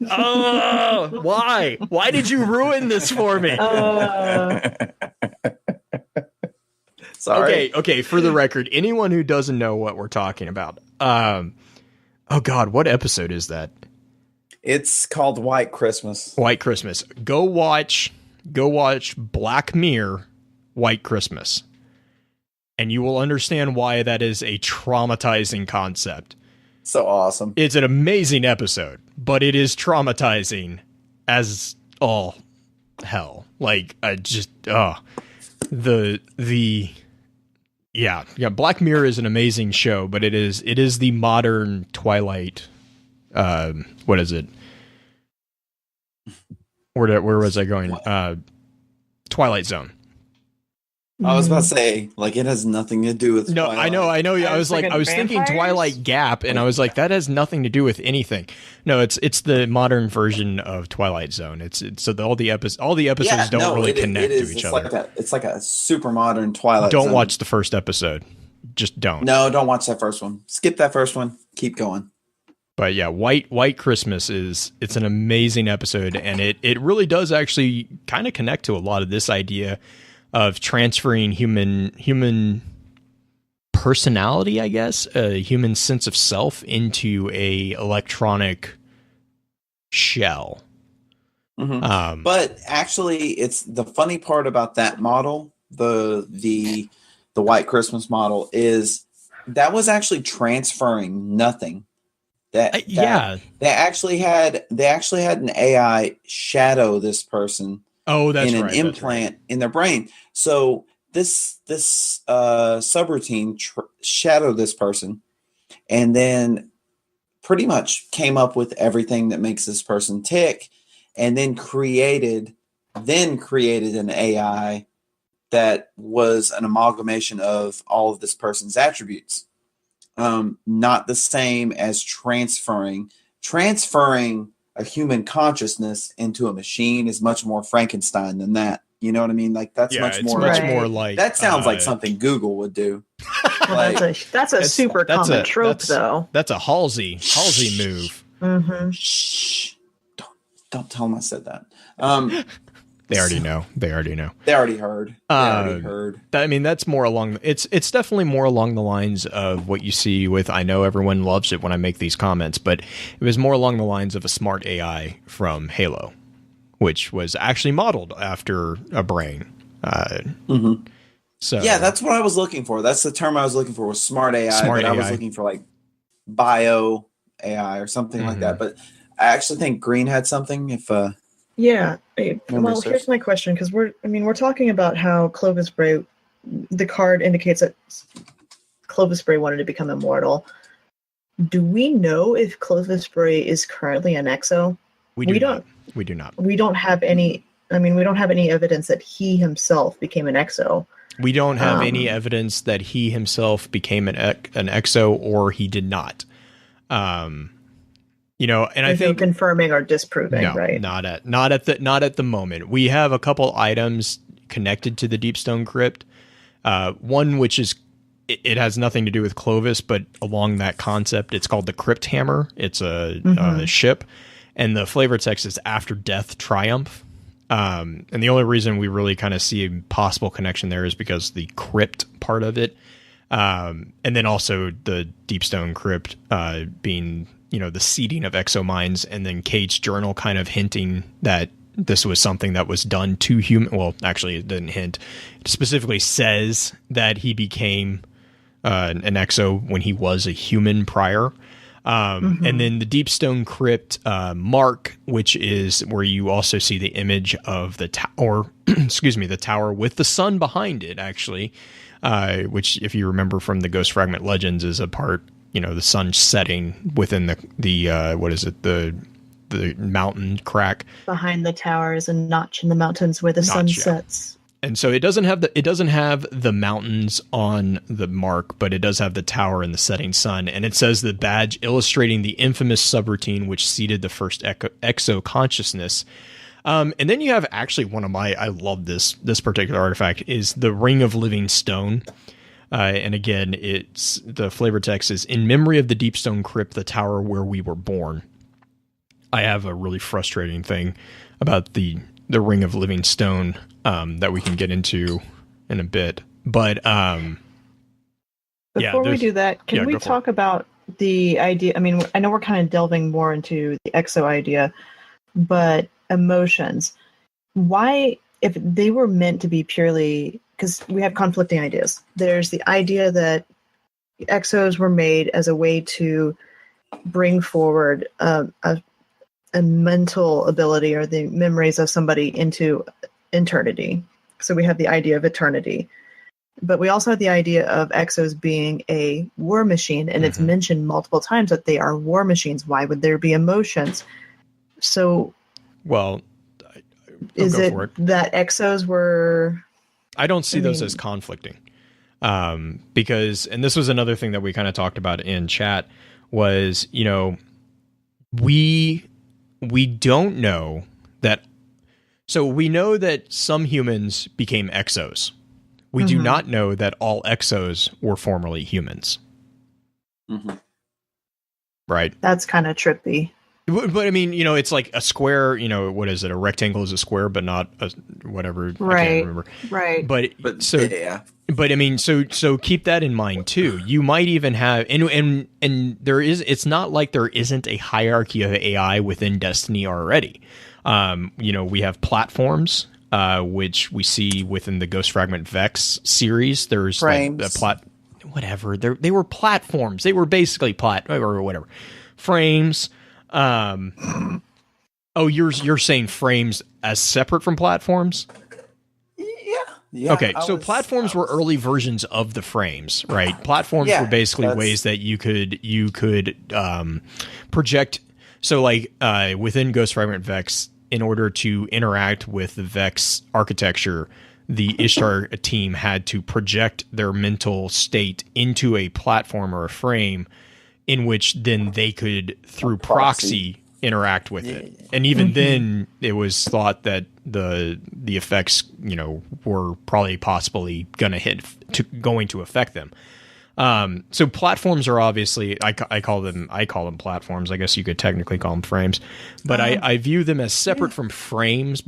Oh, why? Why did you ruin this for me? Sorry. Okay. For the record, anyone who doesn't know what we're talking about, oh God, what episode is that? It's called White Christmas. White Christmas. Go watch Black Mirror White Christmas. And you will understand why that is a traumatizing concept. So awesome. It's an amazing episode, but it is traumatizing as all hell. Like, Black Mirror is an amazing show, but it is the modern Twilight. What is it? Where was I going? Twilight Zone. I was about to say, like, it has nothing to do with No, Twilight. I know. I was thinking vampires? Twilight Gap, and I was like, that has nothing to do with anything. No, it's the modern version of Twilight Zone. All the episodes don't really connect to each other. It's like a super modern Twilight Don't Zone. watch the first episode. Just don't. No, don't watch that first one. Skip that first one. Keep going. But yeah, White Christmas it's an amazing episode, and it really does actually kind of connect to a lot of this idea of transferring human personality, I guess, a human sense of self into a electronic shell. Mm-hmm. But actually, it's the funny part about that model, the White Christmas model, is that was actually transferring nothing. They actually had an AI shadow this person. Oh, that's in right. An implant in their brain. So this subroutine shadowed this person, and then pretty much came up with everything that makes this person tick, and then created an AI that was an amalgamation of all of this person's attributes. Not the same as transferring a human consciousness into a machine is much more Frankenstein than that. You know what I mean? Like that's much more like that sounds like something Google would do. Well, that's a super common trope, though. That's a Halsey move. Mm-hmm. Shh! Don't tell them I said that. They already know. They already heard. I mean, that's more along. It's definitely more along the lines of what you see with. I know everyone loves it when I make these comments, but it was more along the lines of a smart AI from Halo, which was actually modeled after a brain. So yeah, that's what I was looking for. That's the term I was looking for, was smart AI. I was looking for like bio AI or something like that. But I actually think Green had something. Yeah. Well, here's my question, because we're talking about how Clovis Bray, the card indicates that Clovis Bray wanted to become immortal. Do we know if Clovis Bray is currently an Exo? We do not. We do not. We don't have any. We don't have any evidence that he himself became an Exo. We don't have any evidence that he himself became an Exo, or he did not. And I think no confirming or disproving, right? Not at the moment. We have a couple items connected to the Deep Stone Crypt. One which is it has nothing to do with Clovis, but along that concept, it's called the Crypt Hammer. It's a ship, and the flavor text is After Death Triumph. And the only reason we really kind of see a possible connection there is because the crypt part of it, and then also the Deep Stone Crypt being the seeding of exo minds, and then Kate's journal kind of hinting that this was something that was done to human. Well, actually, it didn't hint. It specifically says that he became an exo when he was a human prior. And then the Deep Stone Crypt mark, which is where you also see the image of the tower, the tower with the sun behind it, actually, which, if you remember from the Ghost Fragment Legends, is a part, the sun setting within the mountain crack. Behind the tower is a notch in the mountains where the sun sets. And so it doesn't have the mountains on the mark, but it does have the tower and the setting sun. And it says the badge illustrating the infamous subroutine which seeded the first exo consciousness. And then you have actually I love this particular artifact, is the Ring of Living Stone. And again, it's the flavor text is, in memory of the Deep Stone Crypt, the tower where we were born. I have a really frustrating thing about the Ring of Living Stone that we can get into in a bit. But before we do that, can we talk about the idea, I mean, I know we're kind of delving more into the exo idea, but emotions, why, if they were meant to be purely, because we have conflicting ideas. There's the idea that exos were made as a way to bring forward a mental ability or the memories of somebody into eternity. So we have the idea of eternity. But we also have the idea of exos being a war machine, and it's mentioned multiple times that they are war machines. Why would there be emotions? So, well, is it that exos were? I don't see those as conflicting, because, and this was another thing that we kind of talked about in chat, was, you know, we don't know that. So we know that some humans became exos. We do not know that all exos were formerly humans. Right? That's kind of trippy. But I mean, you know, it's like a square, you know, what is it? A rectangle is a square, but not a whatever. Right. I can't remember. Right. But so, yeah. But I mean, so keep that in mind too. You might even have, and there is, it's not like there isn't a hierarchy of AI within Destiny already. You know, we have platforms, which we see within the Ghost Fragment Vex series. There's frames. Like whatever. They were platforms. They were basically or whatever. Frames. Oh, you're saying frames as separate from platforms? Yeah. Okay, so platforms were early versions of the frames, right? Platforms were basically ways that you could project. So like within Ghost Fragment Vex, in order to interact with the Vex architecture, the Ishtar team had to project their mental state into a platform or a frame, in which then they could, through proxy, interact with it. And even then, it was thought that the effects, you know, were probably possibly going to affect them. So platforms are obviously, I call them platforms. I guess you could technically call them frames, but I view them as separate from frames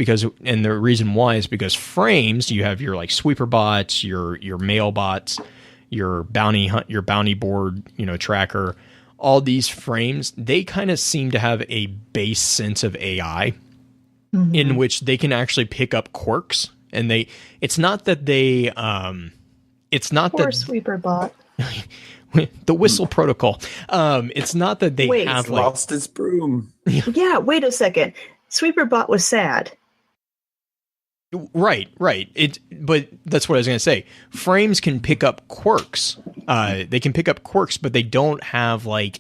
and the reason why is because frames, you have your like sweeper bots, your mail bots, your bounty board, you know, tracker. All these frames, they kind of seem to have a base sense of AI in which they can actually pick up quirks, and it's not that they sweeper bot. The whistle protocol. It's not that they have like lost its broom. Yeah, wait a second. Sweeper bot was sad. Right. But that's what I was going to say. Frames can pick up quirks. They can pick up quirks, but they don't have like,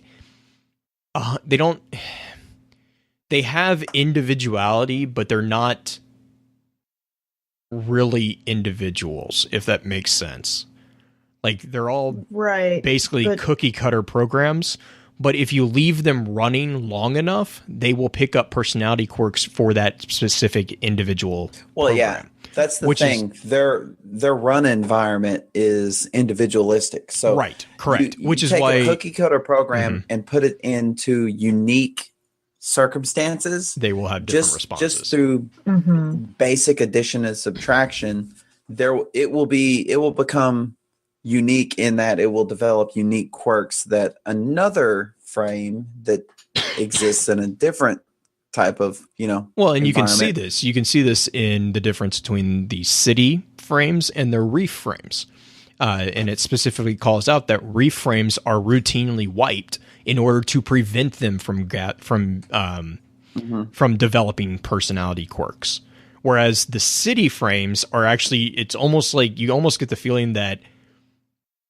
they have individuality, but they're not really individuals, if that makes sense. Like they're all basically cookie cutter programs. But if you leave them running long enough, they will pick up personality quirks for that specific individual. Well, program, yeah, that's the thing. Their run environment is individualistic. So right, correct. You which is take why a cookie cutter program and put it into unique circumstances. They will have different responses. Just through basic addition and subtraction. It will become unique in that it will develop unique quirks that another frame that exists in a different type of, you know, and you can see this in the difference between the city frames and the reef frames, and it specifically calls out that reef frames are routinely wiped in order to prevent them from developing personality quirks, whereas the city frames are actually, it's almost like you almost get the feeling that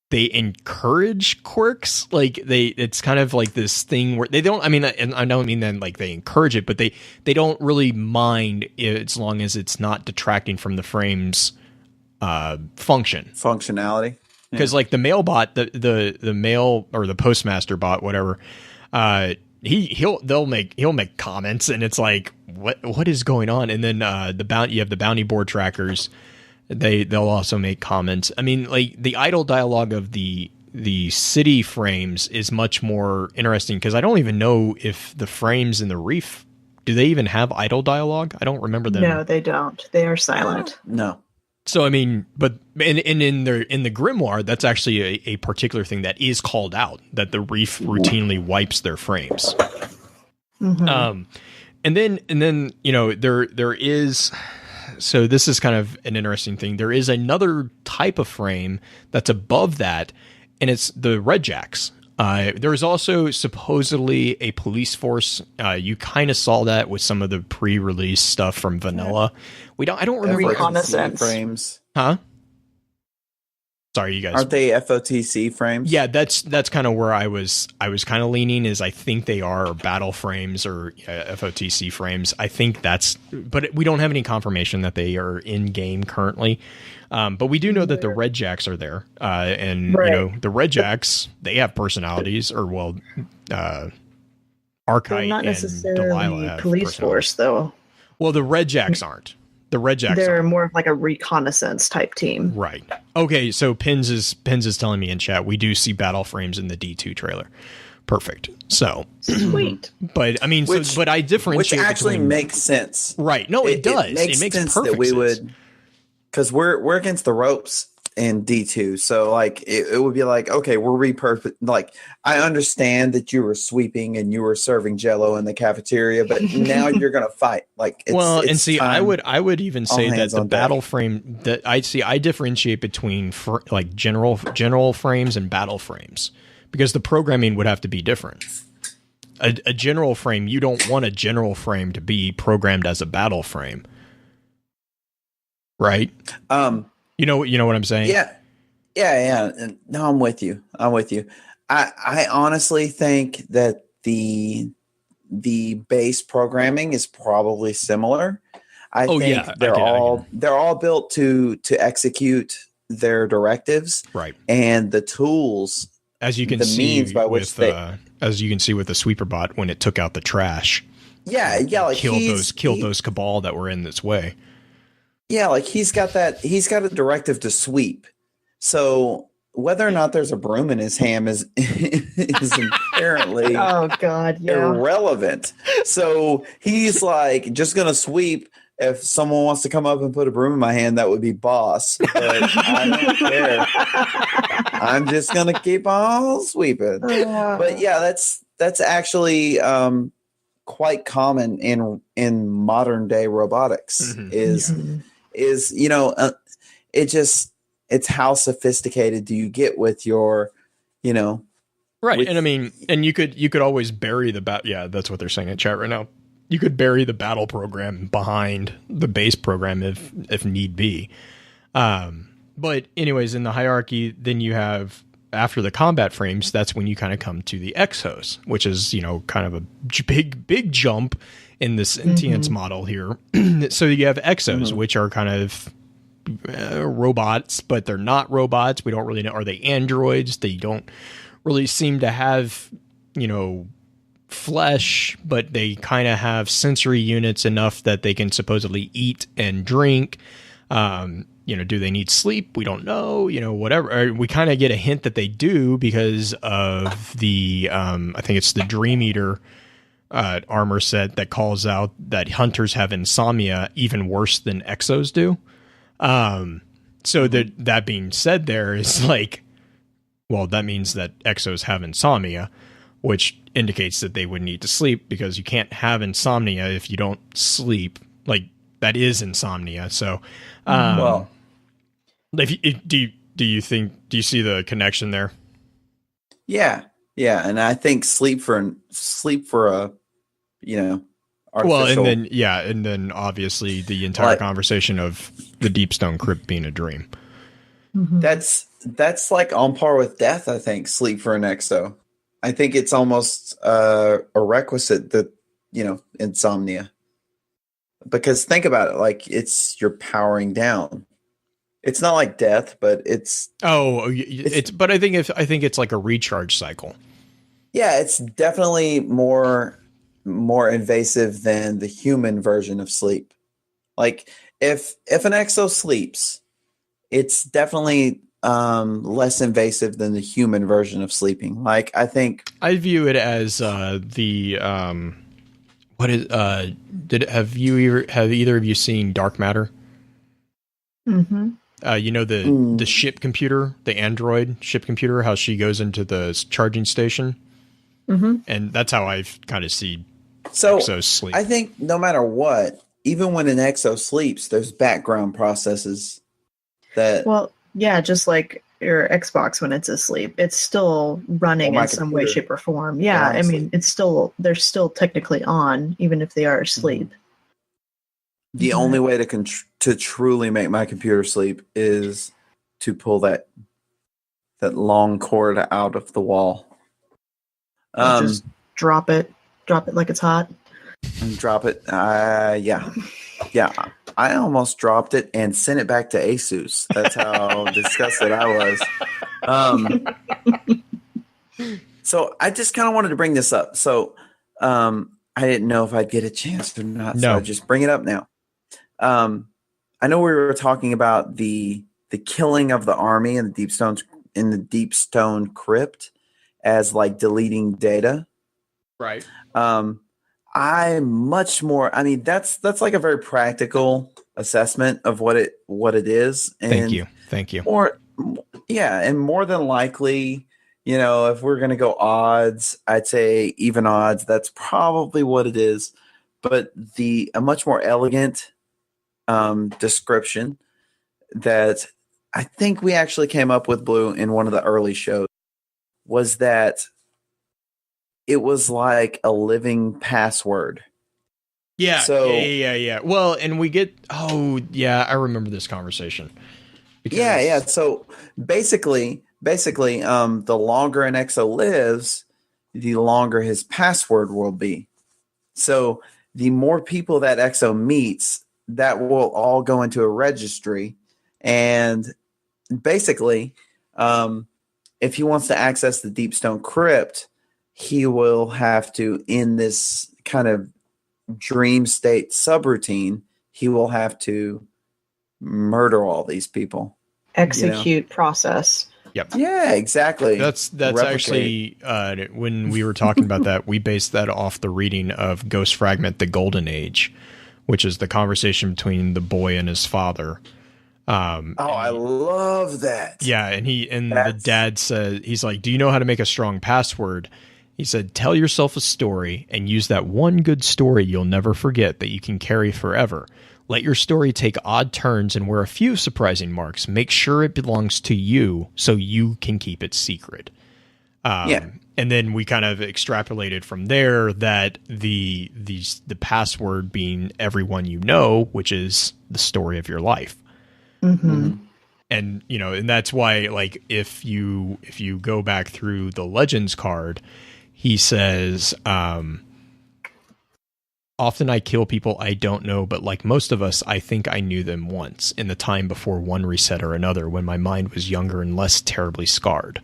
they encourage quirks. Like it's kind of like this thing where they don't, and I don't mean that like they encourage it, but they don't really mind as long as it's not detracting from the frame's functionality. Because like the mail bot, the mail or the postmaster bot, whatever, he'll make comments, and it's like, what is going on? And then you have the bounty board trackers. They'll also make comments. I mean, like the idle dialogue of the city frames is much more interesting, because I don't even know if the frames in the reef, do they even have idle dialogue? I don't remember them. No, they don't. They are silent. No. So I mean, but and in the Grimoire, that's actually a particular thing that is called out, that the reef routinely wipes their frames. Mhm. And then there is, so this is kind of an interesting thing. There is another type of frame that's above that, and it's the Red Jacks. There is also supposedly a police force. You kind of saw that with some of the pre-release stuff from Vanilla. I don't remember. Reconnaissance frames. Huh? Sorry, you guys. Aren't they FOTC frames? Yeah, that's kind of where I was kind of leaning, is I think they are battle frames or FOTC frames. I think but we don't have any confirmation that they are in game currently. But we do know that the Red Jacks are there. And Right. the Red Jacks, they have personalities, or They're Archite not and necessarily Delilah have police personalities. force, though. Well, the Red Jacks aren't. The Red Jacks They're aren't. more of like a reconnaissance type team. Right. Okay, so Pins is telling me in chat we do see battle frames in the D2 trailer. Perfect. So, Sweet. but I mean, but I Which differentiate actually between, makes sense. right. No, it does. It makes sense perfect that we sense. would, because we're against the ropes in D2. So like it would be like, okay, we're repurposed. Like I understand that you were sweeping and you were serving Jello in the cafeteria, but now you're gonna fight. Like and see, I time. would even all say that hands the on deck. battle frame that I differentiate between like general frames and battle frames, because the programming would have to be different. A general frame, you don't want a general frame to be programmed as a battle frame, right? You know what I'm saying? Yeah. And no, I'm with you. I honestly think that the base programming is probably similar. I think they're all built to execute their directives, right? And the tools, as you can the see, means by which as you can see with the sweeper bot when it took out the trash, like killed those cabal that were in its way. Yeah, like he's got a directive to sweep. So whether or not there's a broom in his ham is apparently Oh God, yeah. irrelevant. So he's like just gonna sweep. If someone wants to come up and put a broom in my hand, that would be boss. But I don't care. I'm just gonna keep on sweeping. But yeah, that's actually quite common in modern day robotics. Mm-hmm. Is it's how sophisticated do you get with your, right. And I mean, and you could always bury the battle. Yeah, that's what they're saying in chat right now. You could bury the battle program behind the base program if need be. But anyways, in the hierarchy, then you have, after the combat frames, that's when you kind of come to the Exos, which is, kind of a big jump in the sentience model here. So you have Exos, which are kind of robots, but they're not robots. We don't really know. Are they androids? They don't really seem to have, flesh, but they kind of have sensory units enough that they can supposedly eat and drink. Do they need sleep? We don't know, whatever. We kind of get a hint that they do because of the, I think it's the Dream Eater armor set that calls out that hunters have insomnia even worse than Exos do. So that being said, there is like, well, that means that Exos have insomnia, which indicates that they would need to sleep, because you can't have insomnia if you don't sleep. Like, that is insomnia. So, do you see the connection there? Yeah, and I think sleep for a, artificial, and then obviously the entire conversation of the Deep Stone Crypt being a dream. That's like on par with death. I think sleep for an exo. I think it's almost a requisite that insomnia, because think about it, like you're powering down. It's not like death, but it's but I think it's like a recharge cycle. Yeah, it's definitely more invasive than the human version of sleep. Like if an exo sleeps, it's definitely less invasive than the human version of sleeping. Like I think I view it as have either of you seen Dark Matter? Mm-hmm. You know the ship computer, the android ship computer, how she goes into the charging station, and that's how I kind of see Exos sleep. I think no matter what, even when an Exo sleeps, there's background processes that. Well, yeah, just like your Xbox when it's asleep, it's still running in some way, shape, or form. Yeah, I mean, they're still technically on, even if they are asleep. The only way to truly make my computer sleep is to pull that long cord out of the wall. Just drop it like it's hot. And drop it. Yeah. I almost dropped it and sent it back to Asus. That's how disgusted I was. So I just kind of wanted to bring this up. So I didn't know if I'd get a chance or not. So I just bring it up now. I know we were talking about the killing of the army in the Deep Stone Crypt as like deleting data. Right. I'm much more. I mean, that's like a very practical assessment of what it is. And Thank you. And more than likely, if we're gonna go odds, I'd say even odds. That's probably what it is. But a much more elegant description that I think we actually came up with, Blue, in one of the early shows was that it was like a living password. Yeah. Yeah. Well, and we get. Oh, yeah. I remember this conversation. Yeah. So basically, the longer an Exo lives, the longer his password will be. So the more people that Exo meets, that will all go into a registry, and basically, if he wants to access the Deep Stone Crypt, he will have to, in this kind of dream state subroutine, he will have to murder all these people. Execute process. Yep. Yeah, exactly. That's actually when we were talking about that, we based that off the reading of Ghost Fragment: The Golden Age, which is the conversation between the boy and his father. I love that. Yeah, and the dad said, he's like, "Do you know how to make a strong password?" He said, "Tell yourself a story and use that one good story you'll never forget that you can carry forever. Let your story take odd turns and wear a few surprising marks. Make sure it belongs to you so you can keep it secret." And then we kind of extrapolated from there that the password being everyone you know, which is the story of your life. Mm-hmm. And and that's why, like, if you go back through the Legends card, he says, "Often I kill people I don't know, but like most of us, I think I knew them once in the time before one reset or another, when my mind was younger and less terribly scarred."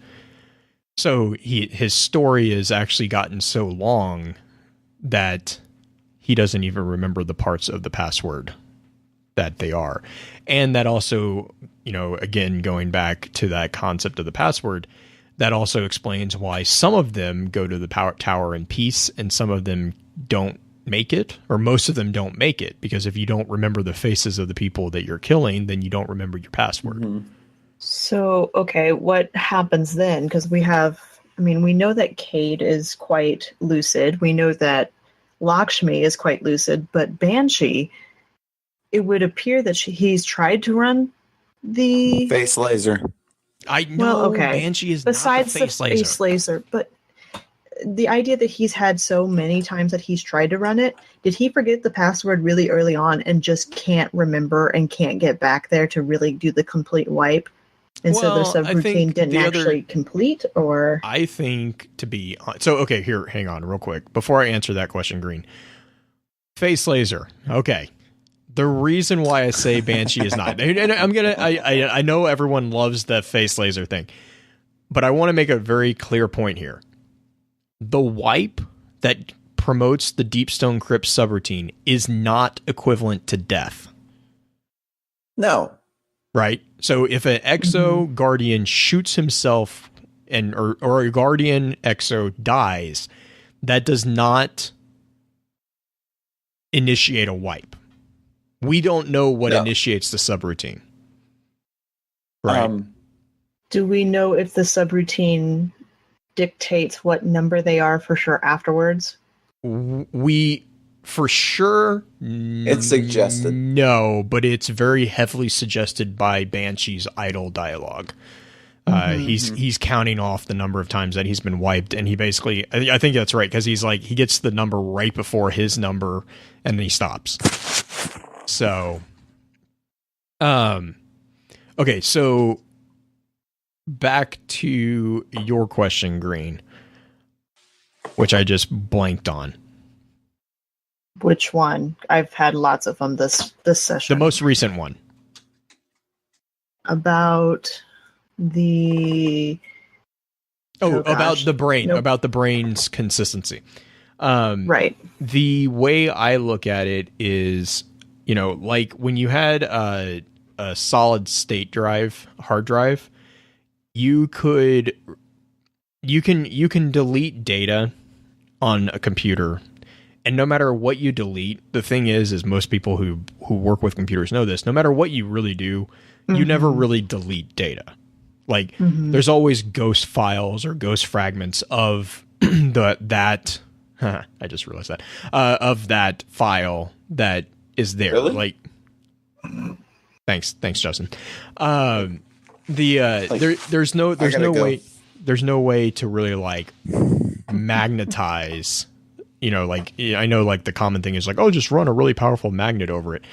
So his story has actually gotten so long that he doesn't even remember the parts of the password that they are. And that also, again, going back to that concept of the password, that also explains why some of them go to the power tower in peace and some of them don't make it, or most of them don't make it, because if you don't remember the faces of the people that you're killing, then you don't remember your password. Mm-hmm. So, okay, what happens then? Because we know that Cade is quite lucid. We know that Lakshmi is quite lucid, but Banshee, it would appear that he's tried to run the face laser. I know. Well, okay. Banshee is besides not the face laser. But the idea that he's had so many times that he's tried to run it, did he forget the password really early on and just can't remember and can't get back there to really do the complete wipe? And so the subroutine didn't actually complete, or? I think okay, here, hang on real quick. Before I answer that question, Green. Face laser. Okay. The reason why I say Banshee is not, and I know everyone loves the face laser thing, but I want to make a very clear point here. The wipe that promotes the Deep Stone Crypt subroutine is not equivalent to death. No. Right? So if an Exo Guardian shoots himself or a Guardian Exo dies, that does not initiate a wipe. We don't know what initiates the subroutine. Right. Do we know if the subroutine dictates what number they are for sure afterwards? We for sure It's suggested. No, but it's very heavily suggested by Banshee's idle dialogue. He's counting off the number of times that he's been wiped, and he basically, I think that's right, because he's like, he gets the number right before his number and then he stops. So okay, so back to your question, Green, which I just blanked on. Which one? I've had lots of them this session. The most recent one. About the about the brain, Nope. about the brain's consistency. Right. The way I look at it is, you know, like when you had a solid state drive, hard drive, you can delete data on a computer, and no matter what you delete, the thing is most people who work with computers know this, no matter what you really do, you never really delete data. Like there's always ghost files or ghost fragments of that I just realized that of that file that is there. Really? Like thanks Justin. There's no way to really like magnetize, you know, like I know like the common thing is like, oh, just run a really powerful magnet over it.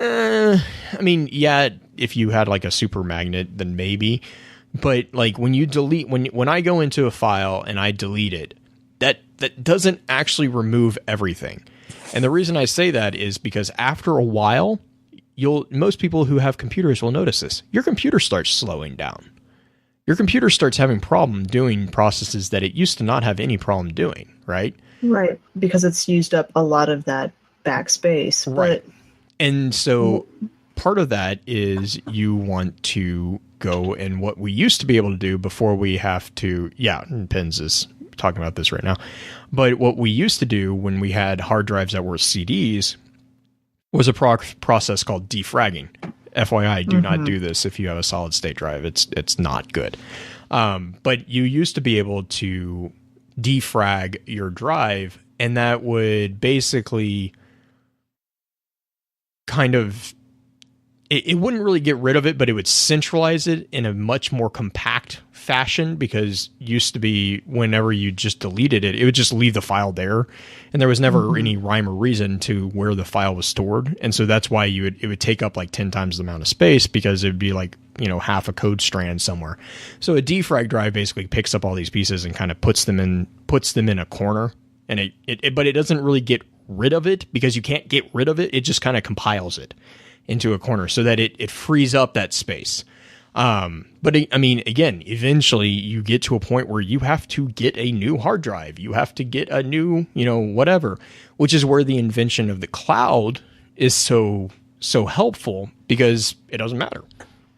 I mean, yeah, if you had like a super magnet, then maybe. But like when you delete, when I go into a file and I delete it, that doesn't actually remove everything. And the reason I say that is because after a while, most people who have computers will notice this. Your computer starts slowing down. Your computer starts having problem doing processes that it used to not have any problem doing, right? Right. Because it's used up a lot of that backspace. Right. But and so part of that is you want to go, and what we used to be able to do before we have to, and Pins is talking about this right now, but what we used to do when we had hard drives that were CDs was a process called defragging. FYI, do not do this if you have a solid state drive. It's not good. But you used to be able to defrag your drive, and that would basically kind of, it wouldn't really get rid of it, but it would centralize it in a much more compact fashion, because used to be whenever you just deleted it, it would just leave the file there, and there was never any rhyme or reason to where the file was stored. And so that's why it would take up like 10 times the amount of space, because it would be like, you know, half a code strand somewhere. So a defrag drive basically picks up all these pieces and kind of puts them in a corner, and but it doesn't really get rid of it, because you can't get rid of it. It just kind of compiles it into a corner so that it frees up that space. But I mean, again, eventually you get to a point where you have to get a new hard drive. You have to get a new, you know, whatever, which is where the invention of the cloud is so helpful, because it doesn't matter.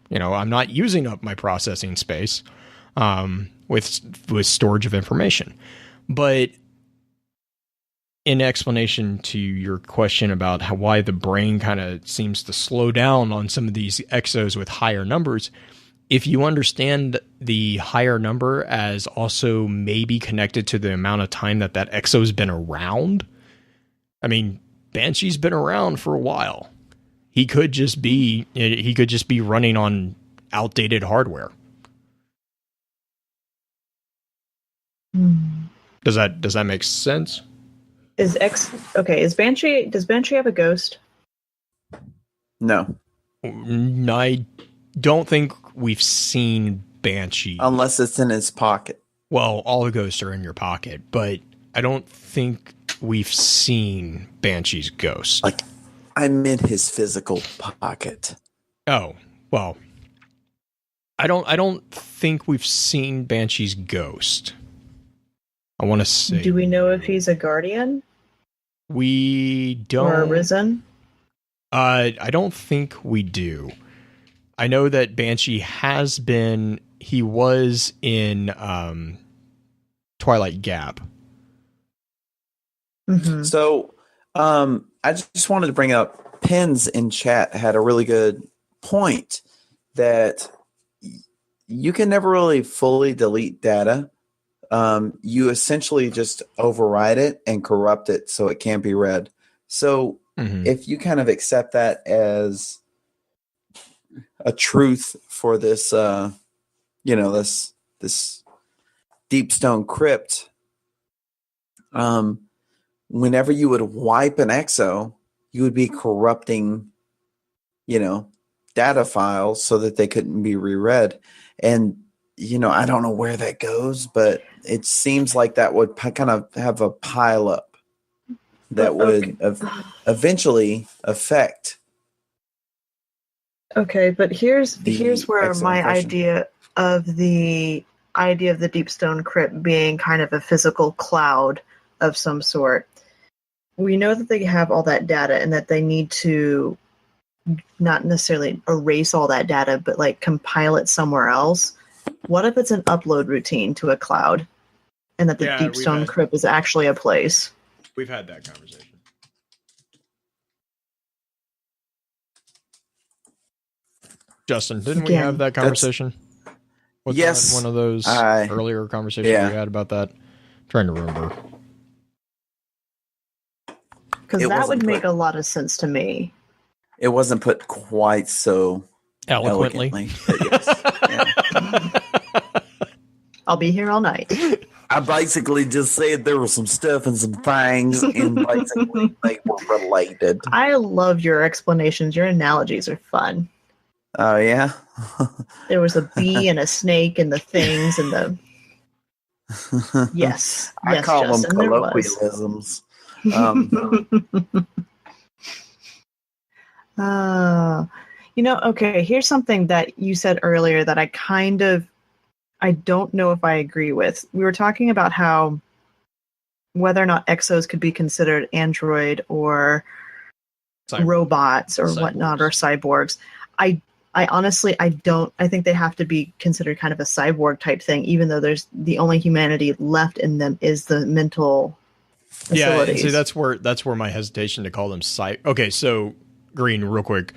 You know, I'm not using up my processing space, with storage of information. But in explanation to your question about why the brain kind of seems to slow down on some of these exos with higher numbers, if you understand the higher number as also maybe connected to the amount of time that exo's been around, I mean, Banshee's been around for a while. He could just be running on outdated hardware. Does that make sense? does Banshee have a ghost? No, I don't think we've seen Banshee. unless it's in his pocket. Well, all the ghosts are in your pocket, but I don't think we've seen Banshee's ghost. Like, I'm in his physical pocket. Oh, well, I don't think we've seen Banshee's ghost. I want to say. Do we know if he's a guardian We don't. or a risen? I don't think we do. I know that Banshee has been. He was in Twilight Gap. Mm-hmm. So, I just wanted to bring up Pins in chat had a really good point that you can never really fully delete data. You essentially just override it and corrupt it so it can't be read. So if you kind of accept that as a truth for this, this Deep Stone Crypt, whenever you would wipe an exo, you would be corrupting, data files so that they couldn't be reread. And, I don't know where that goes, but it seems like that would kind of have a pile up that would eventually affect. Okay, but here's where exo my impression. idea of the Deep Stone Crypt being kind of a physical cloud of some sort. We know that they have all that data and that they need to not necessarily erase all that data, but like compile it somewhere else. What if it's an upload routine to a cloud and that the Deep Stone Crypt is actually a place? We've had that conversation. Justin, didn't we have that conversation? Yes. One of those earlier conversations we had about that? I'm trying to remember. Because that would make a lot of sense to me. It wasn't put quite so eloquently. Yes. Yeah. I'll be here all night. I basically just said there was some stuff and some things, and basically they were related. I love your explanations. Your analogies are fun. Oh, yeah? There was a bee and a snake and the things and the... Yes. I call Justin, them colloquialisms. Okay, here's something that you said earlier that I don't know if I agree with. We were talking about how whether or not Exos could be considered android or robots or whatnot, or cyborgs. I honestly, I think they have to be considered kind of a cyborg type thing, even though there's the only humanity left in them is the mental facilities. Yeah, see, that's where my hesitation to call them Okay, so Green, real quick,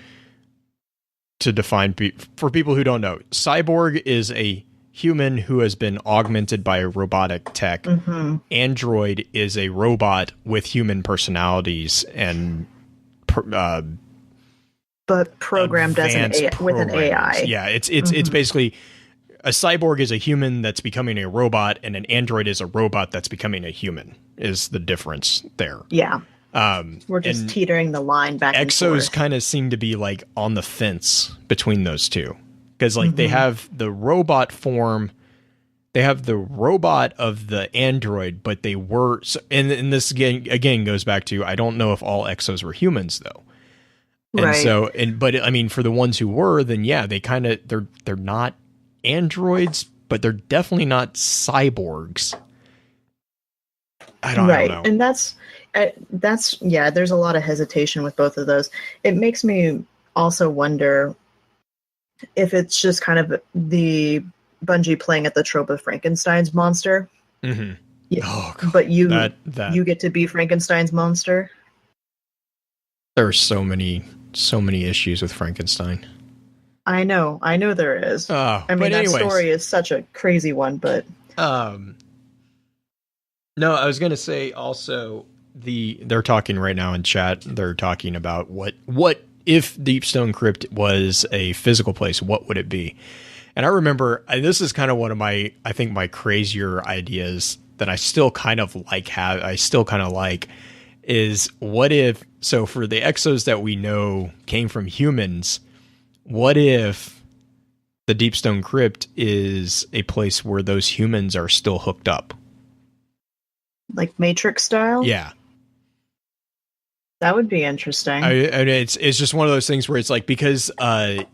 to define for people who don't know, cyborg is a human who has been augmented by a robotic tech. Mm-hmm. Android is a robot with human personalities and but programmed with an AI. Yeah, it's basically a cyborg is a human that's becoming a robot, and an android is a robot that's becoming a human. Is the difference there? Yeah. We're just teetering the line back and forth. Exos kind of seem to be like on the fence between those two, because like they have the robot form, they have the robot of the android, but they were, and this again goes back to, I don't know if all Exos were humans though. And so, but I mean, for the ones who were, then yeah, they're not androids, but they're definitely not cyborgs. I don't know. And that's there's a lot of hesitation with both of those. It makes me also wonder if it's just kind of the Bungie playing at the trope of Frankenstein's monster. Mm-hmm. Yeah, but you get to be Frankenstein's monster. There are so many issues with Frankenstein. I know there is. I mean, that story is such a crazy one, but no, I was gonna say also they're talking right now in chat. They're talking about what if Deep Stone Crypt was a physical place, what would it be? And I remember this is kind of one of my crazier ideas that I still kind of like is what if, so for the Exos that we know came from humans, what if the Deep Stone Crypt is a place where those humans are still hooked up? Like Matrix style? Yeah. That would be interesting. It's just one of those things where it's like, because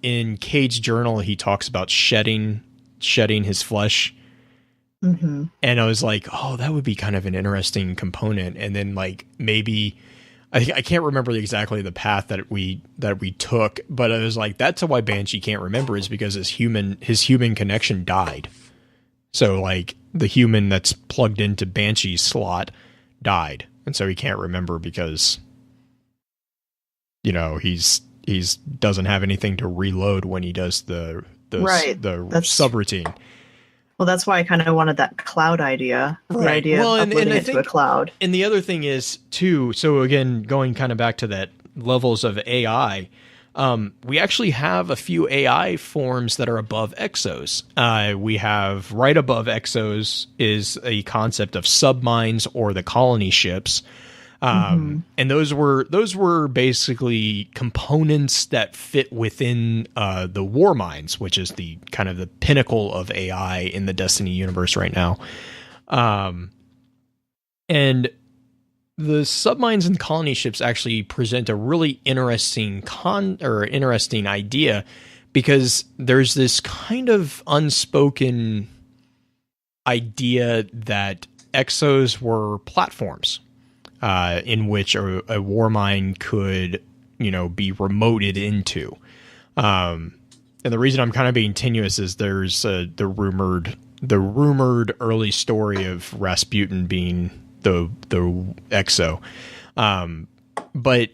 in Cage's journal, he talks about shedding his flesh. Mm-hmm. And I was like, oh, that would be kind of an interesting component. And then like maybe I can't remember exactly the path that we took, but I was like, that's why Banshee can't remember, is because his human connection died. So like the human that's plugged into Banshee's slot died, and so he can't remember because he's doesn't have anything to reload when he does the Right. the That's- subroutine. Well, that's why I kind of wanted that cloud idea. The idea of uploading it to a cloud. And the other thing is, too, so again, going kind of back to that levels of AI, we actually have a few AI forms that are above Exos. We have right above Exos is a concept of submines or the colony ships. And those were basically components that fit within the war minds, which is the kind of the pinnacle of AI in the Destiny universe right now. And the submines and colony ships actually present a really interesting interesting idea, because there's this kind of unspoken idea that Exos were platforms. In which a war mine could, be remoted into. And the reason I'm kind of being tenuous is there's the rumored early story of Rasputin being the Exo. But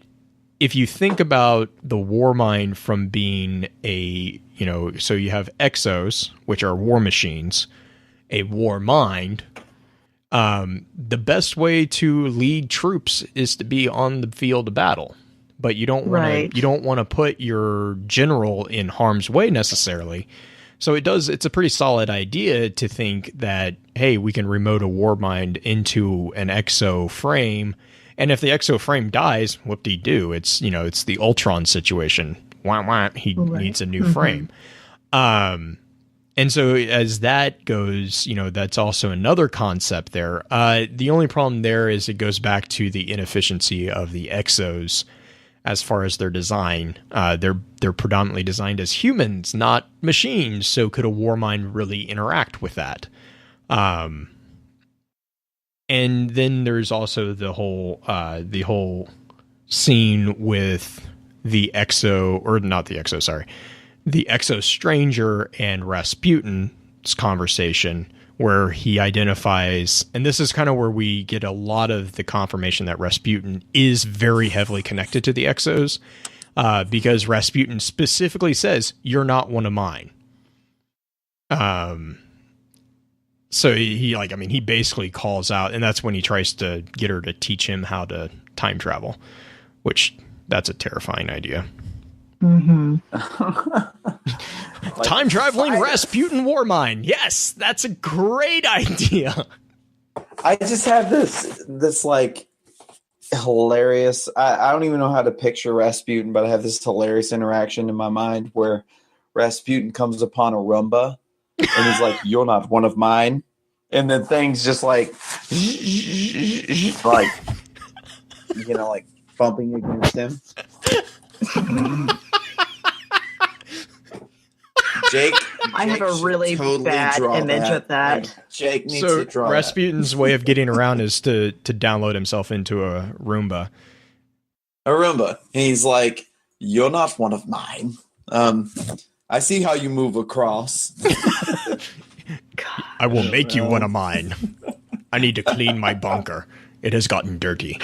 if you think about the war mine from being so you have Exos, which are war machines, a war mind. The best way to lead troops is to be on the field of battle, but you don't want to put your general in harm's way necessarily. So it's a pretty solid idea to think that, hey, we can remote a war mind into an Exo frame, and if the Exo frame dies, whoop-de-doo. It's the Ultron situation. Wah, wah, he needs a new frame. And so as that goes, that's also another concept there. The only problem there is it goes back to the inefficiency of the Exos as far as their design. They're predominantly designed as humans, not machines. So could a war mind really interact with that? And then there's also the whole scene with the Exo, or not the Exo, sorry. The Exo Stranger and Rasputin's conversation, where he identifies, and this is kind of where we get a lot of the confirmation that Rasputin is very heavily connected to the Exos, because Rasputin specifically says, "You're not one of mine." So he basically calls out, and that's when he tries to get her to teach him how to time travel, which that's a terrifying idea. Time traveling Rasputin war mine. Yes, that's a great idea. I just have this like hilarious. I don't even know how to picture Rasputin, but I have this hilarious interaction in my mind where Rasputin comes upon a Roomba and he's like, "You're not one of mine," and then things just like bumping against him. Jake, I have a really bad image of that. Like, Jake needs to draw Rasputin's way of getting around is to download himself into a Roomba. And he's like, "You're not one of mine. I see how you move across. I will make you one of mine. I need to clean my bunker. It has gotten dirty."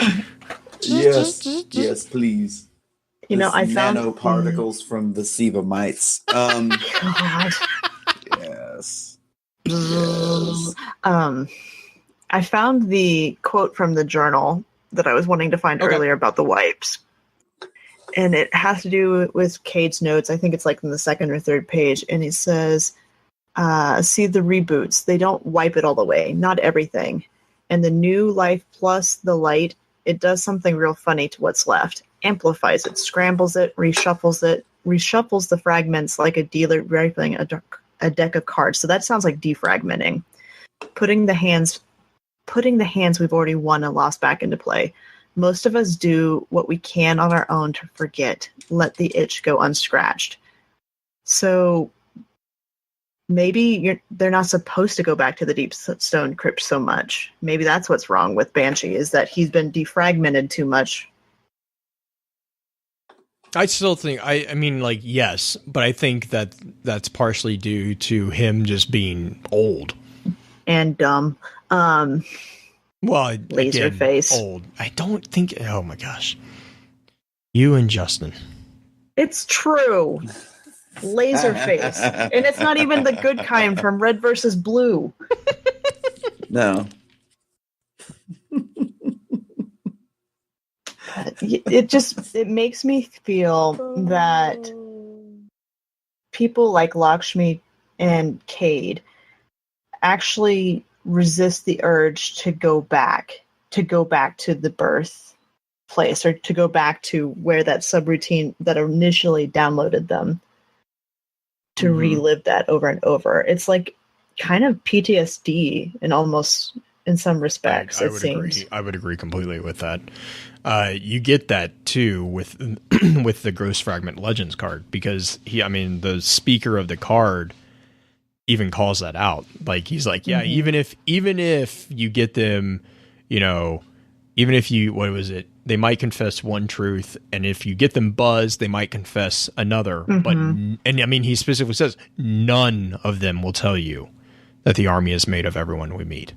Yes, please. I found nanoparticles from the Sebamites. God. Yes. I found the quote from the journal that I was wanting to find earlier about the wipes. And it has to do with Cade's notes. I think it's like in the second or third page. And he says, see the reboots. They don't wipe it all the way. Not everything. And the new life plus the light, it does something real funny to what's left. Amplifies it, scrambles it, reshuffles the fragments like a dealer rifling a deck of cards. So that sounds like defragmenting. Putting the hands we've already won and lost back into play. Most of us do what we can on our own to forget, let the itch go unscratched. So maybe they're not supposed to go back to the Deep Stone Crypt so much. Maybe that's what's wrong with Banshee, is that he's been defragmented too much. I still think, yes, but I think that's partially due to him just being old. And dumb. Well, laser again, face. Old. I don't think, oh my gosh. You and Justin. It's true. laser face, and it's not even the good kind from Red versus Blue. No. It makes me feel that people like Lakshmi and Cade actually resist the urge to go back to the birth place, or to go back to where that subroutine that initially downloaded them, to relive that over and over. It's like kind of PTSD and almost in some respects. I would agree completely with that. You get that too with with the Gross Fragment Legends card, because the speaker of the card even calls that out. Like, he's like, yeah, even if you get them, even if you, what was it? They might confess one truth, and if you get them buzzed, they might confess another. But he specifically says none of them will tell you that the army is made of everyone we meet.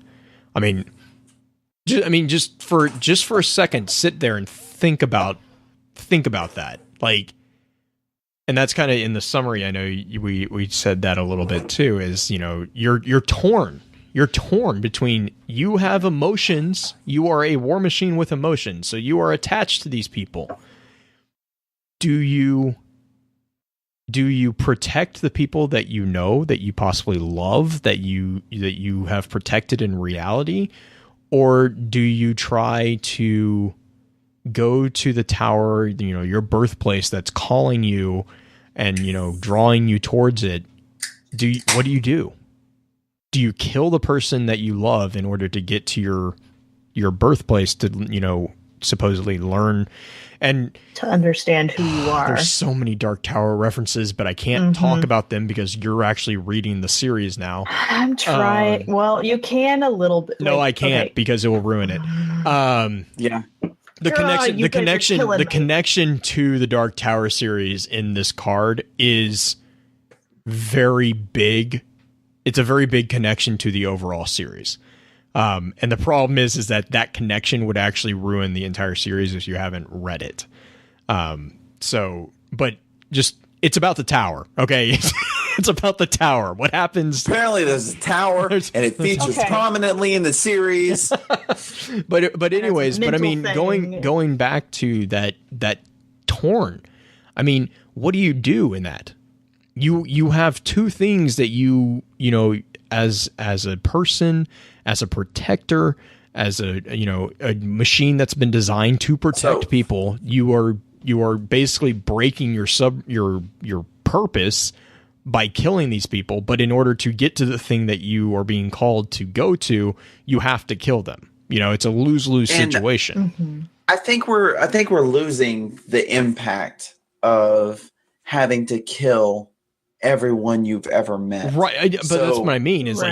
Just for a second, sit there and think about that. Like, and that's kind of in the summary. I know we said that a little bit too. Is you're torn. You're torn between, you have emotions. You are a war machine with emotions, so you are attached to these people. Do you protect the people that you know, that you possibly love, that you have protected in reality? Or do you try to go to the tower, your birthplace that's calling you and, drawing you towards it? What do you do? Do you kill the person that you love in order to get to your birthplace to, supposedly learn and to understand who you are? There's so many Dark Tower references, but I can't talk about them because you're actually reading the series now. I'm trying. Well, you can a little bit. No, I can't, because it will ruin it. Yeah. The connection to the Dark Tower series in this card is very big. It's a very big connection to the overall series. And the problem is that connection would actually ruin the entire series if you haven't read it. But it's about the tower. Okay. It's about the tower. What happens? Apparently there's a tower and it features prominently in the series. but anyways, going back to that torn, what do you do in that? You have two things that as a person, as a protector, as a machine that's been designed to protect people, you are basically breaking your purpose by killing these people. But in order to get to the thing that you are being called to go to, you have to kill them. It's a lose-lose situation. I think we're losing the impact of having to kill everyone you've ever met. Right. But that's what I mean is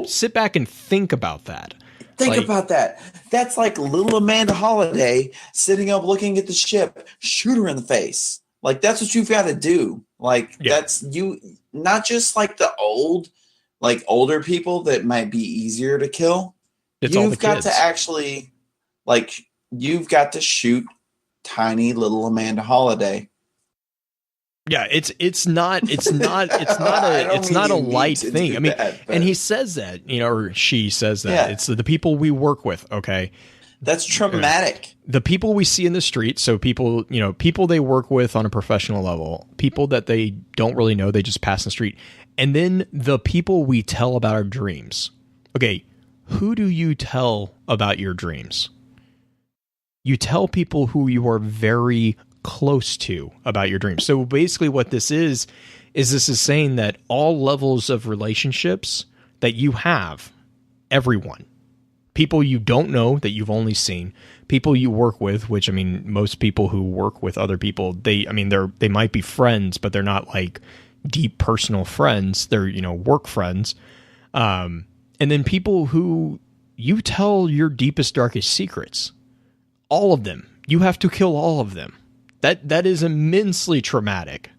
sit back and think about that. Think about that. That's like little Amanda Holiday sitting up looking at the ship, shoot her in the face. Like, that's what you've got to do. Like, that's you, not just like the older people that might be easier to kill. You've got to actually, you've got to shoot tiny little Amanda Holiday. Yeah, it's not a light thing. And he says that, or she says that. Yeah. It's the people we work with, okay? That's traumatic. The people we see in the street, so people they work with on a professional level, people that they don't really know, they just pass in the street. And then the people we tell about our dreams. Okay, who do you tell about your dreams? You tell people who you are very close to about your dreams. So basically what this is saying that all levels of relationships that you have, everyone, people you don't know that you've only seen, people you work with, which most people who work with other people, they might be friends, but they're not like deep personal friends. They're, work friends. And then people who you tell your deepest, darkest secrets, all of them, you have to kill all of them. That is immensely traumatic.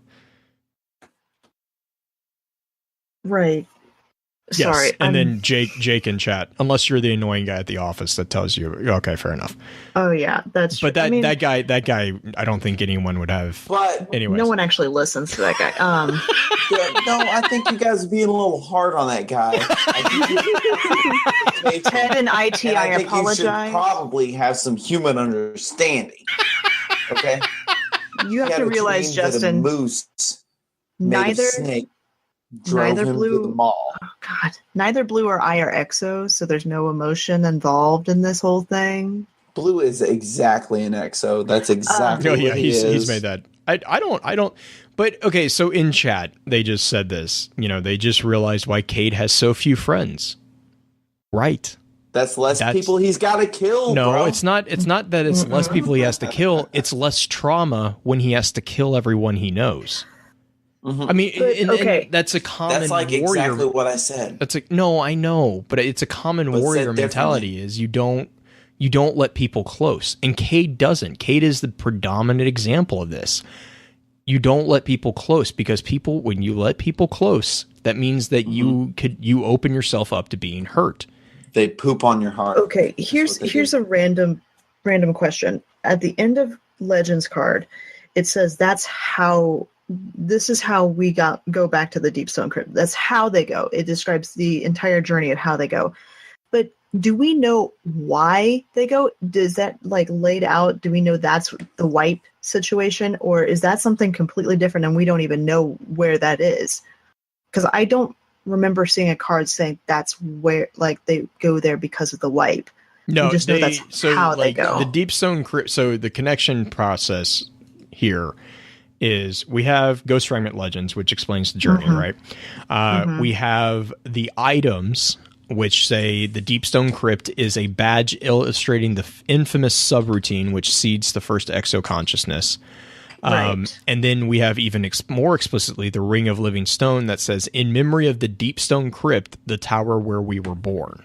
Right. Yes, Sorry. and then Jake in chat. Unless you're the annoying guy at the office that tells you, okay, fair enough. Oh yeah, that's true. But that guy, I don't think anyone would have. But Anyways, no one actually listens to that guy. no, I think you guys are being a little hard on that guy. Ted and IT, and I think apologize. You should probably have some human understanding. Okay, You have He had to a realize, dream that a Justin, moose made neither of snake drove neither him Blue- to the mall. God, neither Blue or I are Exos, so there's no emotion involved in this whole thing. Blue is exactly an exo. That's exactly oh yeah, what he is. he's made that. I don't. But okay, so in chat they just said this. They just realized why Cade has so few friends. Right. That's less people he's got to kill. No, bro. it's not. It's not that it's less people he has to kill. It's less trauma when he has to kill everyone he knows. I mean, and that's a common. That's like warrior. exactly what I said. That's no, I know, but it's a common But warrior said mentality. Is you don't let people close, and Cade doesn't. Cade is the predominant example of this. You don't let people close because when you let people close, that means that you open yourself up to being hurt. They poop on your heart. Okay, here's a random question. At the end of Legends card, it says this is how we go back to the Deep Stone Crypt. That's how they go. It describes the entire journey of how they go. But do we know why they go? Is that laid out? Do we know that's the wipe situation, or is that something completely different and we don't even know where that is? Because I don't remember seeing a card saying that's where they go there because of the wipe. No, we just know that's how they go. The Deep Stone Crypt. So the connection process here is we have Ghost Fragment Legends, which explains the journey, right? We have the items, which say the Deep Stone Crypt is a badge illustrating the infamous subroutine, which seeds the first exo consciousness. Right. And then we have even more explicitly the Ring of Living Stone that says, in memory of the Deep Stone Crypt, the tower where we were born.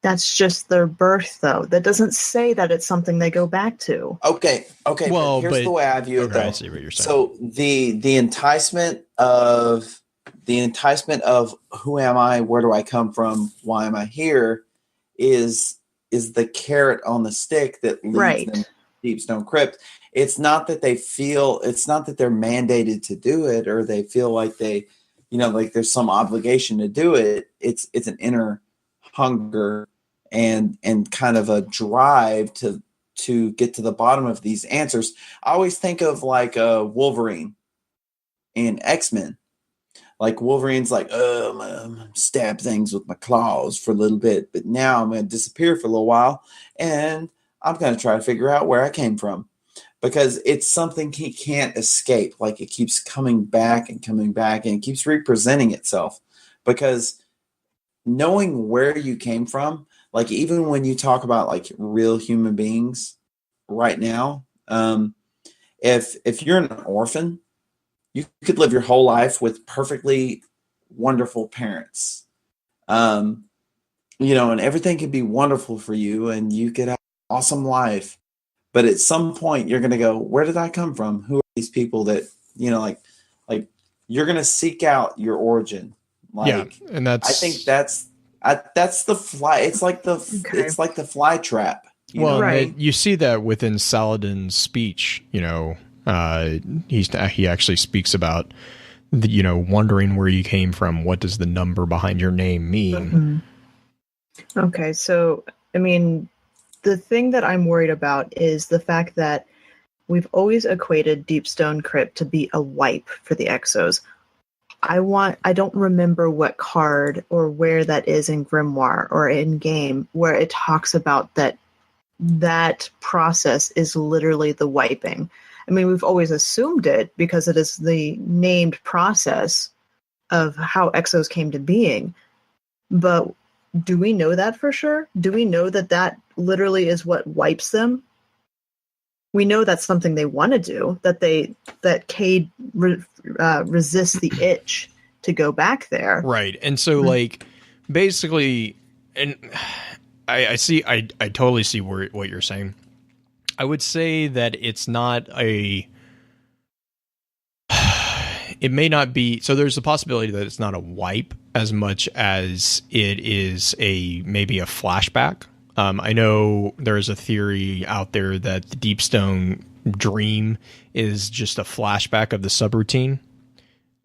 That's just their birth, though. That doesn't say that it's something they go back to. Okay. Well, but here's the way I view it, though. I see what you're saying. So the enticement of who am I, where do I come from, why am I here, is the carrot on the stick that leads them to Deep Stone Crypt. It's not that they're mandated to do it, or they feel like there's some obligation to do it. It's an inner hunger and kind of a drive to get to the bottom of these answers. I always think of Wolverine in X-Men. Like Wolverine's I'm gonna stab things with my claws for a little bit, but now I'm gonna disappear for a little while and I'm gonna try to figure out where I came from, because it's something he can't escape. Like it keeps coming back and it keeps representing itself, because knowing where you came from, like even when you talk about real human beings right now, if you're an orphan, you could live your whole life with perfectly wonderful parents, and everything could be wonderful for you and you could have an awesome life. But at some point you're going to go, where did I come from? Who are these people that, you're going to seek out your origin. And that's, I think that's the fly. It's like the fly trap. You see that within Saladin's speech, he actually speaks about wondering where you came from. What does the number behind your name mean? Okay, so I mean, the thing that I'm worried about is the fact that we've always equated Deep Stone Crypt to be a wipe for the Exos. I don't remember what card or where that is in Grimoire or in game where it talks about that process is literally the wiping. I mean, we've always assumed it because it is the named process of how Exos came to being. But do we know that for sure? Do we know that literally is what wipes them? We know that's something they want to do, that Cade resists the itch to go back there. Right. And so basically, and I totally see what you're saying. I would say that it's not it may not be. So there's a possibility that it's not a wipe as much as it is maybe a flashback. I know there is a theory out there that the Deep Stone dream is just a flashback of the subroutine.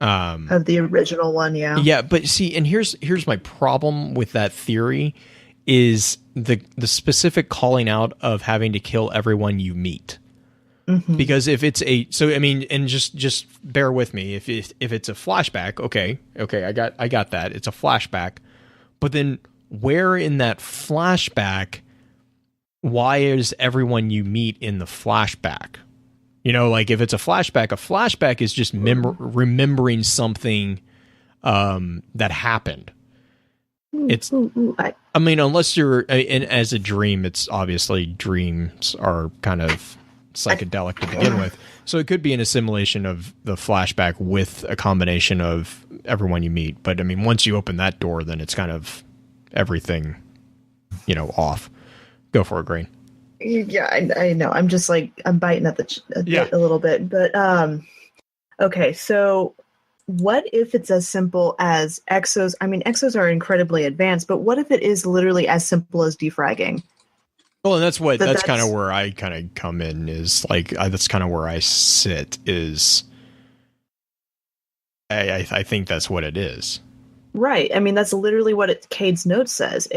Of the original one, yeah. Yeah, but see, and here's my problem with that theory is the specific calling out of having to kill everyone you meet. Mm-hmm. Because if it's and just bear with me. If it's a flashback, okay, I got that. It's a flashback. But then where in that flashback, why is everyone you meet in the flashback? You know, like if it's a flashback is just remembering something that happened. I mean, unless you're as a dream, it's obviously dreams are kind of psychedelic to begin with. So it could be an assimilation of the flashback with a combination of everyone you meet. But I mean, once you open that door, then it's kind of everything, off. Go for it, Green. Yeah, I know. I'm just like, I'm biting at the bit a little bit. But, okay, so what if it's as simple as Exos? I mean, Exos are incredibly advanced, but what if it is literally as simple as defragging? Well, and that's kind of where I kind of come in is like, that's kind of where I sit is I think that's what it is. Right. I mean, that's literally what Cade's note says.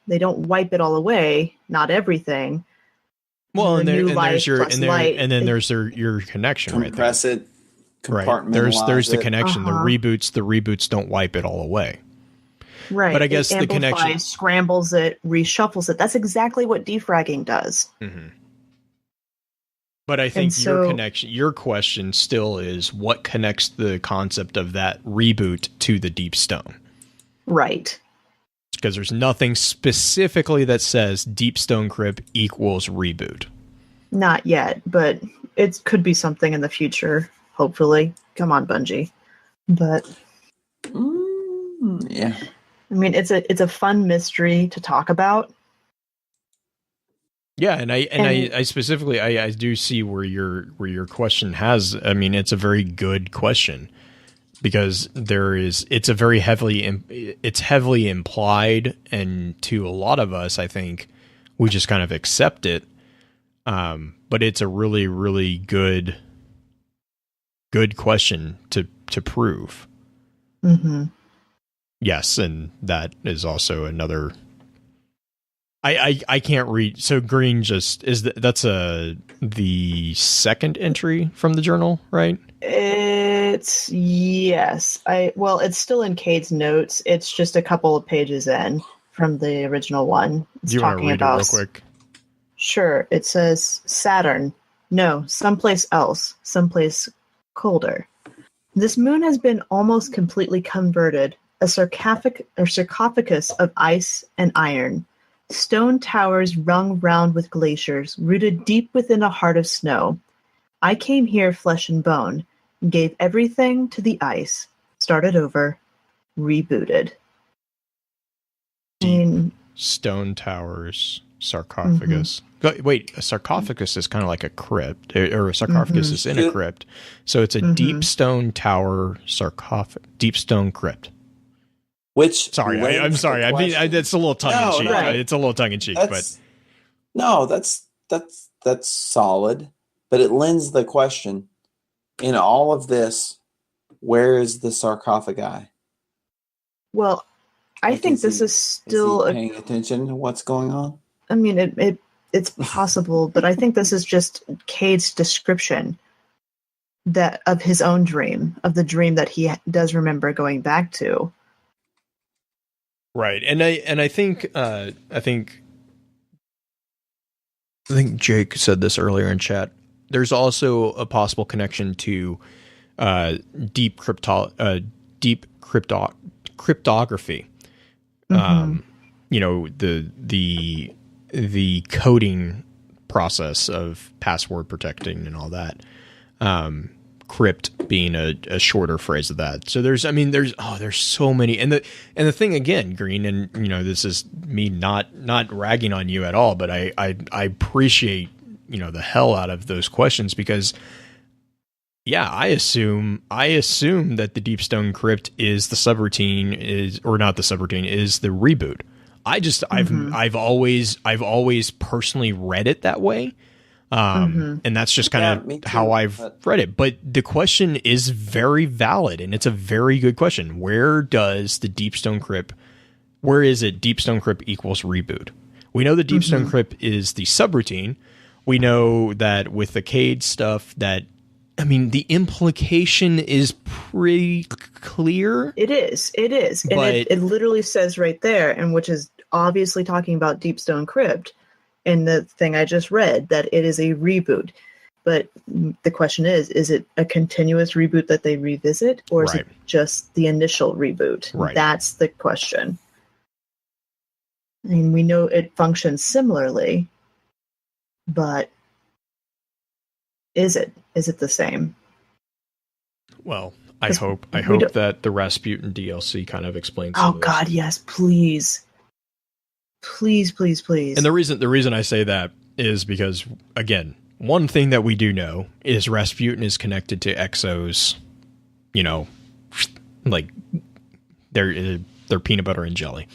They don't wipe it all away, not everything. Well, and there's your connection. Compress right it, compartmentalize Right. There's the it. connection. The reboots don't wipe it all away. Right. But I guess the connection scrambles it, reshuffles it. That's exactly what defragging does. Mm-hmm. But I think your question still is what connects the concept of that reboot to the Deep Stone. Right. Because there's nothing specifically that says Deep Stone Crypt equals reboot. Not yet, but it could be something in the future, hopefully. Come on, Bungie. But yeah. I mean, it's a fun mystery to talk about. Yeah, and I specifically I do see where your question has. I mean, it's a very good question because it's heavily implied, and to a lot of us, I think we just kind of accept it. But it's a really, really good question to prove. Mm-hmm. Yes, and that is also another. I can't read. So Green that's the second entry from the journal, right? It's it's still in Cade's notes. It's just a couple of pages in from the original one. Do you want to read it real quick? Sure. It says Saturn. No, someplace else, someplace colder. This moon has been almost completely converted, a sarcophagus of ice and iron. Stone towers rung round with glaciers, rooted deep within a heart of snow. I came here flesh and bone, gave everything to the ice, started over, rebooted. Stone towers, sarcophagus. Mm-hmm. Wait, a sarcophagus is kind of like a crypt, or a sarcophagus is in a crypt. So it's a deep stone tower sarcophagus, Deep Stone Crypt. I'm sorry. I mean, it's a little tongue in cheek. Right. It's a little tongue in cheek, but no, that's solid. But it lends the question: in all of this, where is the sarcophagi? Well, I think this is still paying attention to what's going on. I mean, it's possible, but I think this is just Cade's description of his own dream, of the dream that he does remember going back to. Right, and I think Jake said this earlier in chat. There's also a possible connection to deep cryptography. The coding process of password protecting and all that. Crypt being a shorter phrase of that. So there's so many, and the thing again, Green, and this is me not ragging on you at all, but I appreciate the hell out of those questions because yeah, I assume that the Deep Stone Crypt is the subroutine or not the subroutine, is the reboot. I've always personally read it that way. And that's just kind of how I've read it. But the question is very valid, and it's a very good question. Where does the Deep Stone Crypt, where is it Deep Stone Crypt equals reboot? We know the Deep Stone Crypt is the subroutine. We know that with the Cade stuff that, I mean, the implication is pretty clear. It is. And it literally says right there, and which is obviously talking about Deep Stone Crypt in the thing I just read, that it is a reboot. But the question is it a continuous reboot that they revisit, or is it just the initial reboot? Right. That's the question. I mean, we know it functions similarly, but is it the same? Well, I hope that the Rasputin DLC kind of explains. Oh God, yes, please. And the reason I say that is because, again, one thing that we do know is Rasputin is connected to Exos. You know, like they're peanut butter and jelly.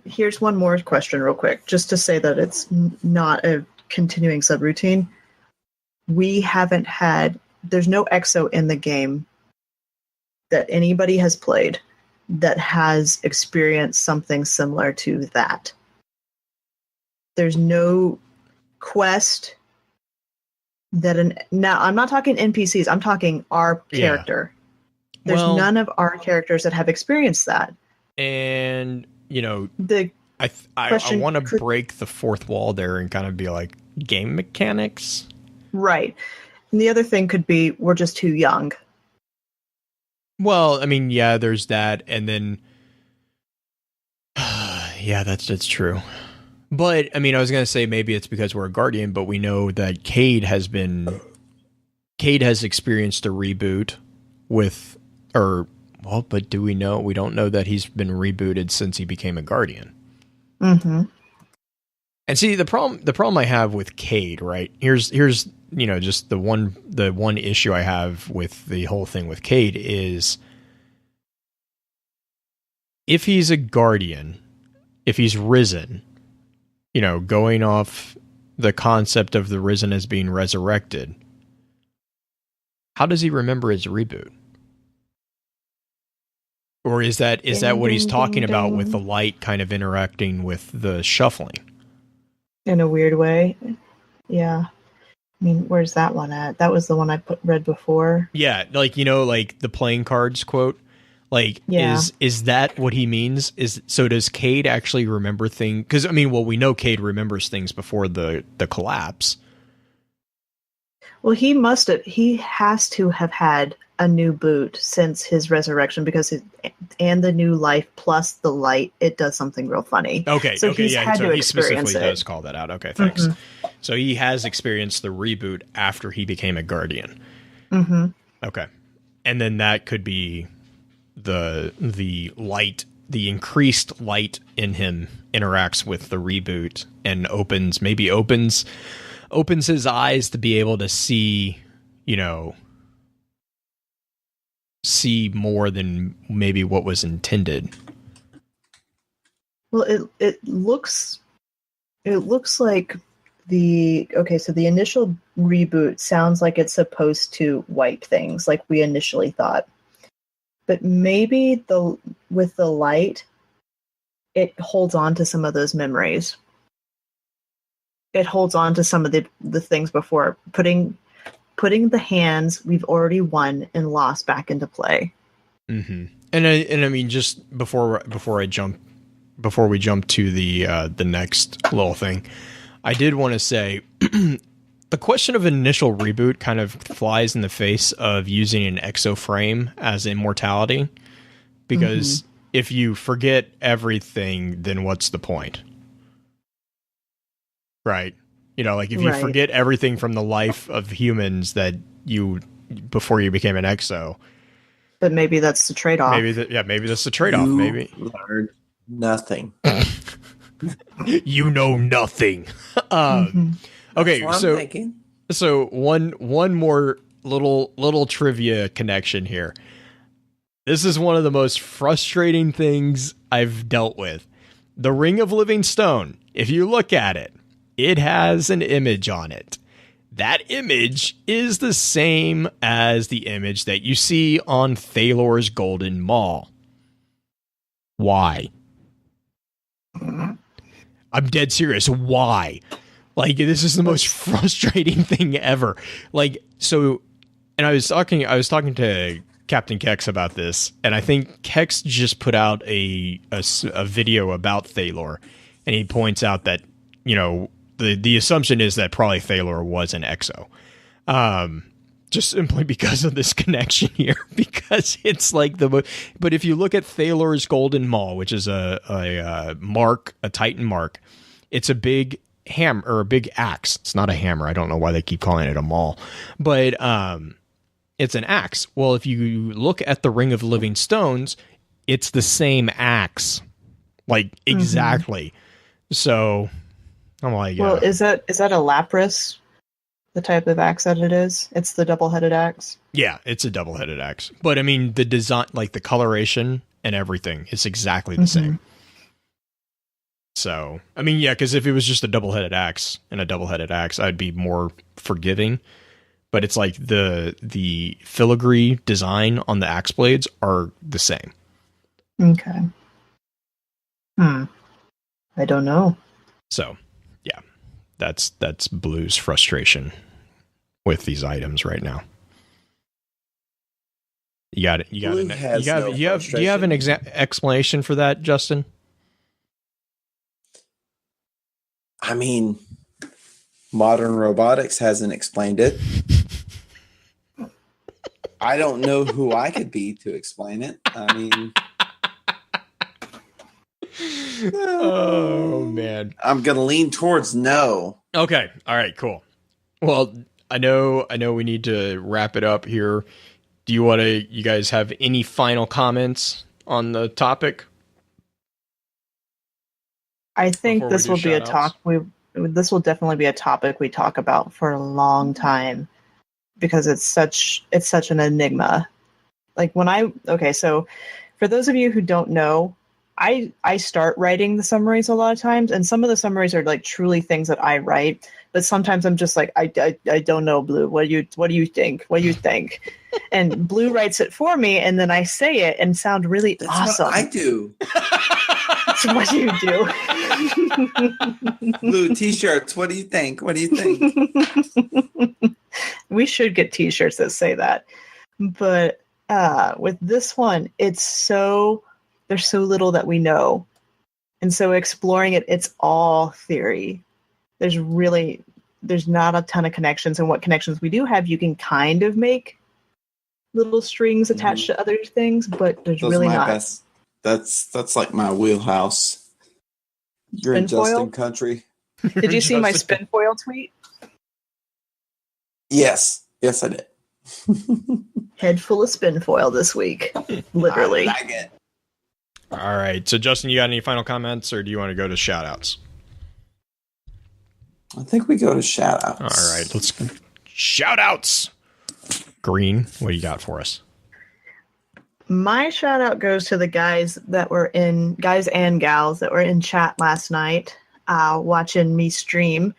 Here's one more question real quick, just to say that it's not a continuing subroutine. There's no Exo in the game that anybody has played that has experienced something similar to that. There's no quest now I'm not talking NPCs, I'm talking our character. There's none of our characters that have experienced that. And, you know, I want to break the fourth wall there and kind of be like, game mechanics? Right. And the other thing could be we're just too young. Well, I mean, yeah, there's that. And then, yeah, that's true. But, I mean, I was going to say maybe it's because we're a Guardian, but we know that Cade has experienced a reboot but do we know? We don't know that he's been rebooted since he became a Guardian. Mm-hmm. And see, the problem I have with Cade, right? Here's you know, just the one issue I have with the whole thing with Cade is, if he's a Guardian, if he's risen, you know, going off the concept of the risen as being resurrected, how does he remember his reboot? Or is that what he's talking about with the light kind of interacting with the shuffling? In a weird way. Yeah. I mean, where's that one at? That was the one I read before. Yeah, like, you know, like the playing cards quote. Like, is that what he means? So does Cade actually remember things? Because, I mean, well, we know Cade remembers things before the collapse. Well, he has to have had a new boot since his resurrection, because and the new life plus the light, it does something real funny. Okay, so okay, he's yeah. had So to he specifically experience it. does call that out. Okay, thanks. Mm-hmm. So he has experienced the reboot after he became a Guardian. Mm-hmm. Okay, and then that could be the light, the increased light in him interacts with the reboot and opens his eyes to be able to see, you know, see more than maybe what was intended. Well, it looks like so the initial reboot sounds like it's supposed to wipe things like we initially thought. But maybe with the light, it holds on to some of those memories. It holds on to some of the things before, putting the hands we've already won and lost back into play. Mm-hmm. And I mean, just before we jump to the next little thing, I did want to say the question of initial reboot kind of flies in the face of using an exo frame as immortality, because if you forget everything, then what's the point? Right. You know, like if you forget everything from the life of humans that you before you became an exo. But maybe that's the trade-off. Maybe that's the trade-off. Maybe learned nothing. You know nothing. Okay, That's what I'm thinking. So one more little trivia connection here. This is one of the most frustrating things I've dealt with. The Ring of Living Stone, if you look at it, it has an image on it. That image is the same as the image that you see on Thalor's Golden Maul. Why? I'm dead serious. Why? Like, this is the most frustrating thing ever. Like, so, and I was talking to Captain Kex about this, and I think Kex just put out a video about Thalor, and he points out that, you know, the assumption is that probably Thalor was an Exo. Just simply because of this connection here, because it's like but if you look at Thalor's Golden Maul, which is a mark, a Titan mark, it's a big hammer or a big axe. It's not a hammer. I don't know why they keep calling it a maul, but it's an axe. Well, if you look at the Ring of Living Stones, it's the same axe, like exactly. So I'm like, well, is that a Lapras? The type of axe that it is? It's the double-headed axe? Yeah, it's a double-headed axe. But I mean, the design, like the coloration and everything, is exactly the same. So, I mean, yeah, because if it was just a double-headed axe and a double-headed axe, I'd be more forgiving. But it's like the filigree design on the axe blades are the same. Okay. I don't know. So, yeah, that's Blue's frustration with these items right now. You got it. Do you have an explanation for that, Justin? I mean, modern robotics hasn't explained it. I don't know who I could be to explain it. I mean, oh man, I'm gonna lean towards no. Okay, all right, cool. Well, I know we need to wrap it up here. Do you guys have any final comments on the topic? I think this will be a talk. This will definitely be a topic we talk about for a long time because it's such an enigma. Like so for those of you who don't know, I start writing the summaries a lot of times, and some of the summaries are like truly things that I write. But sometimes I'm just like, I don't know, Blue. What do you think? What do you think? And Blue writes it for me, and then I say it and sound really awesome. What I do. So what do you do? Blue t-shirts. What do you think? What do you think? We should get t-shirts that say that. But with this one, there's so little that we know. And so exploring it, it's all theory. There's not a ton of connections, and what connections we do have, you can kind of make little strings attached to other things, but there's really not. That's like my wheelhouse. You're in Justin country. Did you see my spin foil tweet? Yes, I did. Head full of spin foil this week, literally. I like it. All right, so Justin, you got any final comments, or do you want to go to shout-outs? I think we go to shout-outs. All right, let's shout-outs. Green, what do you got for us? My shout-out goes to the guys and gals that were in chat last night watching me stream.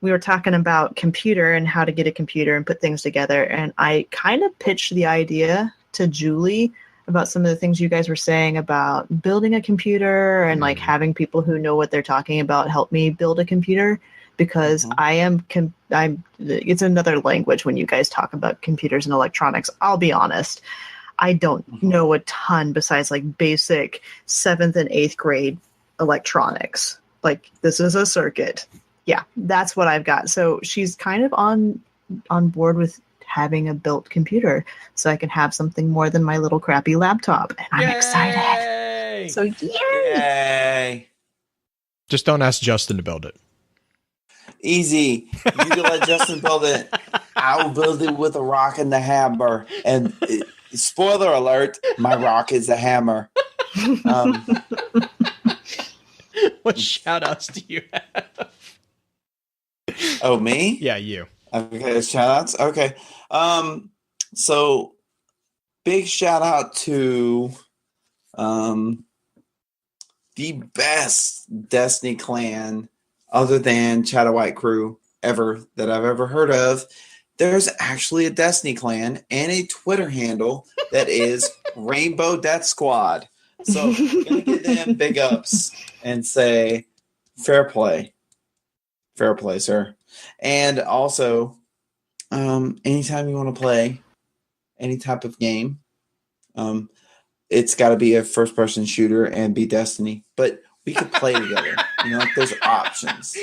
We were talking about computer and how to get a computer and put things together, and I kind of pitched the idea to Julie about some of the things you guys were saying about building a computer and like having people who know what they're talking about help me build a computer, because I'm it's another language when you guys talk about computers and electronics. I'll be honest, I don't know a ton besides like basic 7th and 8th grade electronics. Like, this is a circuit. Yeah, that's what I've got. So she's kind of on board with having a built computer, so I can have something more than my little crappy laptop. And I'm excited. So yay! Just don't ask Justin to build it. Easy. You can let Justin build it. I'll build it with a rock and the hammer. And spoiler alert, my rock is a hammer. What shout outs do you have? Oh, me? Yeah, you. Okay, shout outs. Okay. So big shout out to the best Destiny clan other than Shadow White Crew ever that I've ever heard of. There's actually a Destiny clan and a Twitter handle that is Rainbow Death Squad. So I'm gonna give them big ups and say fair play. Fair play, sir. And also, anytime you want to play any type of game, it's got to be a first-person shooter and be Destiny. But we could play together. There's options.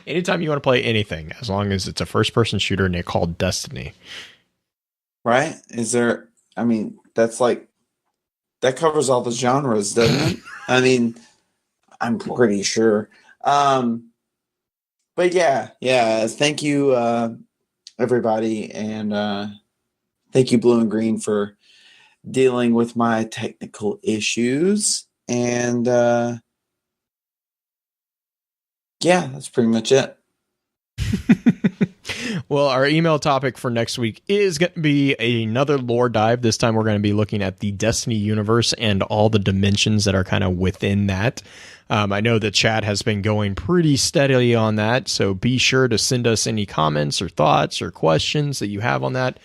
Anytime you want to play anything, as long as it's a first-person shooter and they're called Destiny. Right? That's like, that covers all the genres, doesn't it? I'm pretty sure. But yeah, thank you, everybody, and thank you, Blue and Green, for dealing with my technical issues. And yeah, that's pretty much it. Well, our email topic for next week is going to be another lore dive. This time we're going to be looking at the Destiny universe and all the dimensions that are kind of within that. I know the chat has been going pretty steadily on that, so be sure to send us any comments or thoughts or questions that you have on that.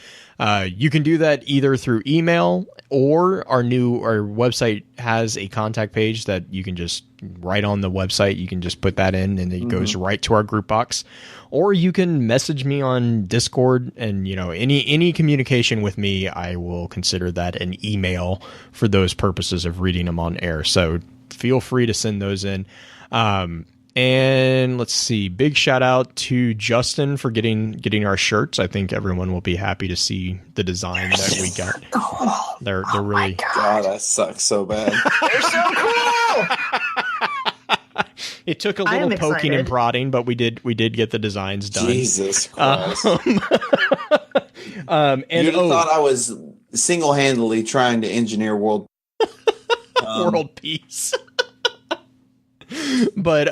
You can do that either through email, or our website has a contact page that you can just write on the website. You can just put that in and it goes right to our group box. Or you can message me on Discord, and any communication with me, I will consider that an email for those purposes of reading them on air. So feel free to send those in. And let's see, big shout out to Justin for getting our shirts. I think everyone will be happy to see the design that we got. They're really, God, that sucks so bad. They're so cool. It took a little poking and prodding, but we did get the designs done. Jesus Christ. And you'd have thought I was single-handedly trying to engineer world peace. But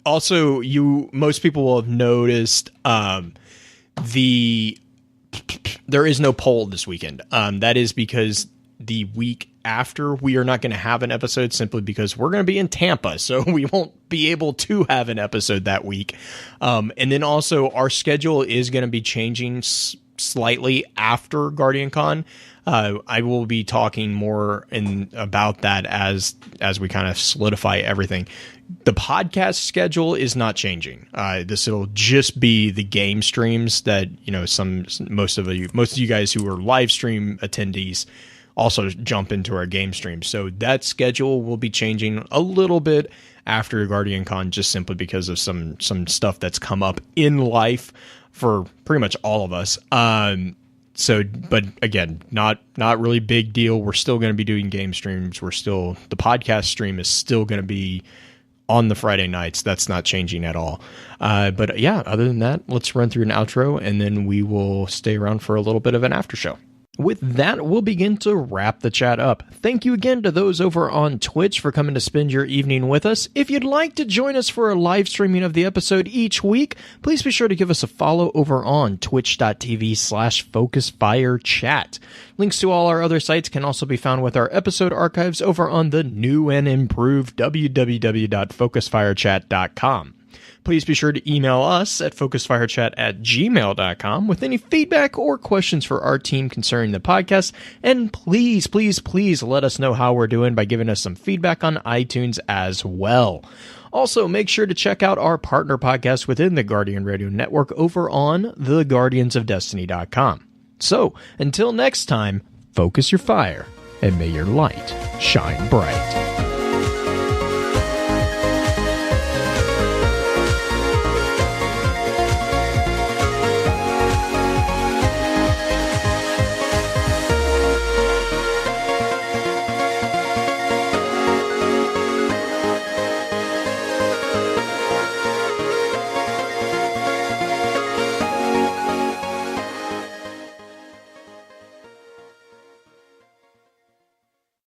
also, most people will have noticed there is no poll this weekend. That is because the week after we are not going to have an episode, simply because we're going to be in Tampa, so we won't be able to have an episode that week. And then also our schedule is going to be changing slightly after Guardian Con. I will be talking more about that as we kind of solidify everything. The podcast schedule is not changing. This will just be the game streams that most of you guys who are live stream attendees also jump into our game stream. So that schedule will be changing a little bit after Guardian Con, just simply because of some stuff that's come up in life for pretty much all of us. But again, not really big deal. We're still going to be doing game streams. The podcast stream is still going to be on the Friday nights. That's not changing at all. But yeah, other than that, let's run through an outro, and then we will stay around for a little bit of an after show. With that, we'll begin to wrap the chat up. Thank you again to those over on Twitch for coming to spend your evening with us. If you'd like to join us for a live streaming of the episode each week, please be sure to give us a follow over on twitch.tv/FocusFireChat. Links to all our other sites can also be found with our episode archives over on the new and improved www.focusfirechat.com. Please be sure to email us at focusfirechat@gmail.com with any feedback or questions for our team concerning the podcast. And please, please, please let us know how we're doing by giving us some feedback on iTunes as well. Also, make sure to check out our partner podcast within the Guardian Radio Network over on theguardiansofdestiny.com. So, until next time, focus your fire and may your light shine bright.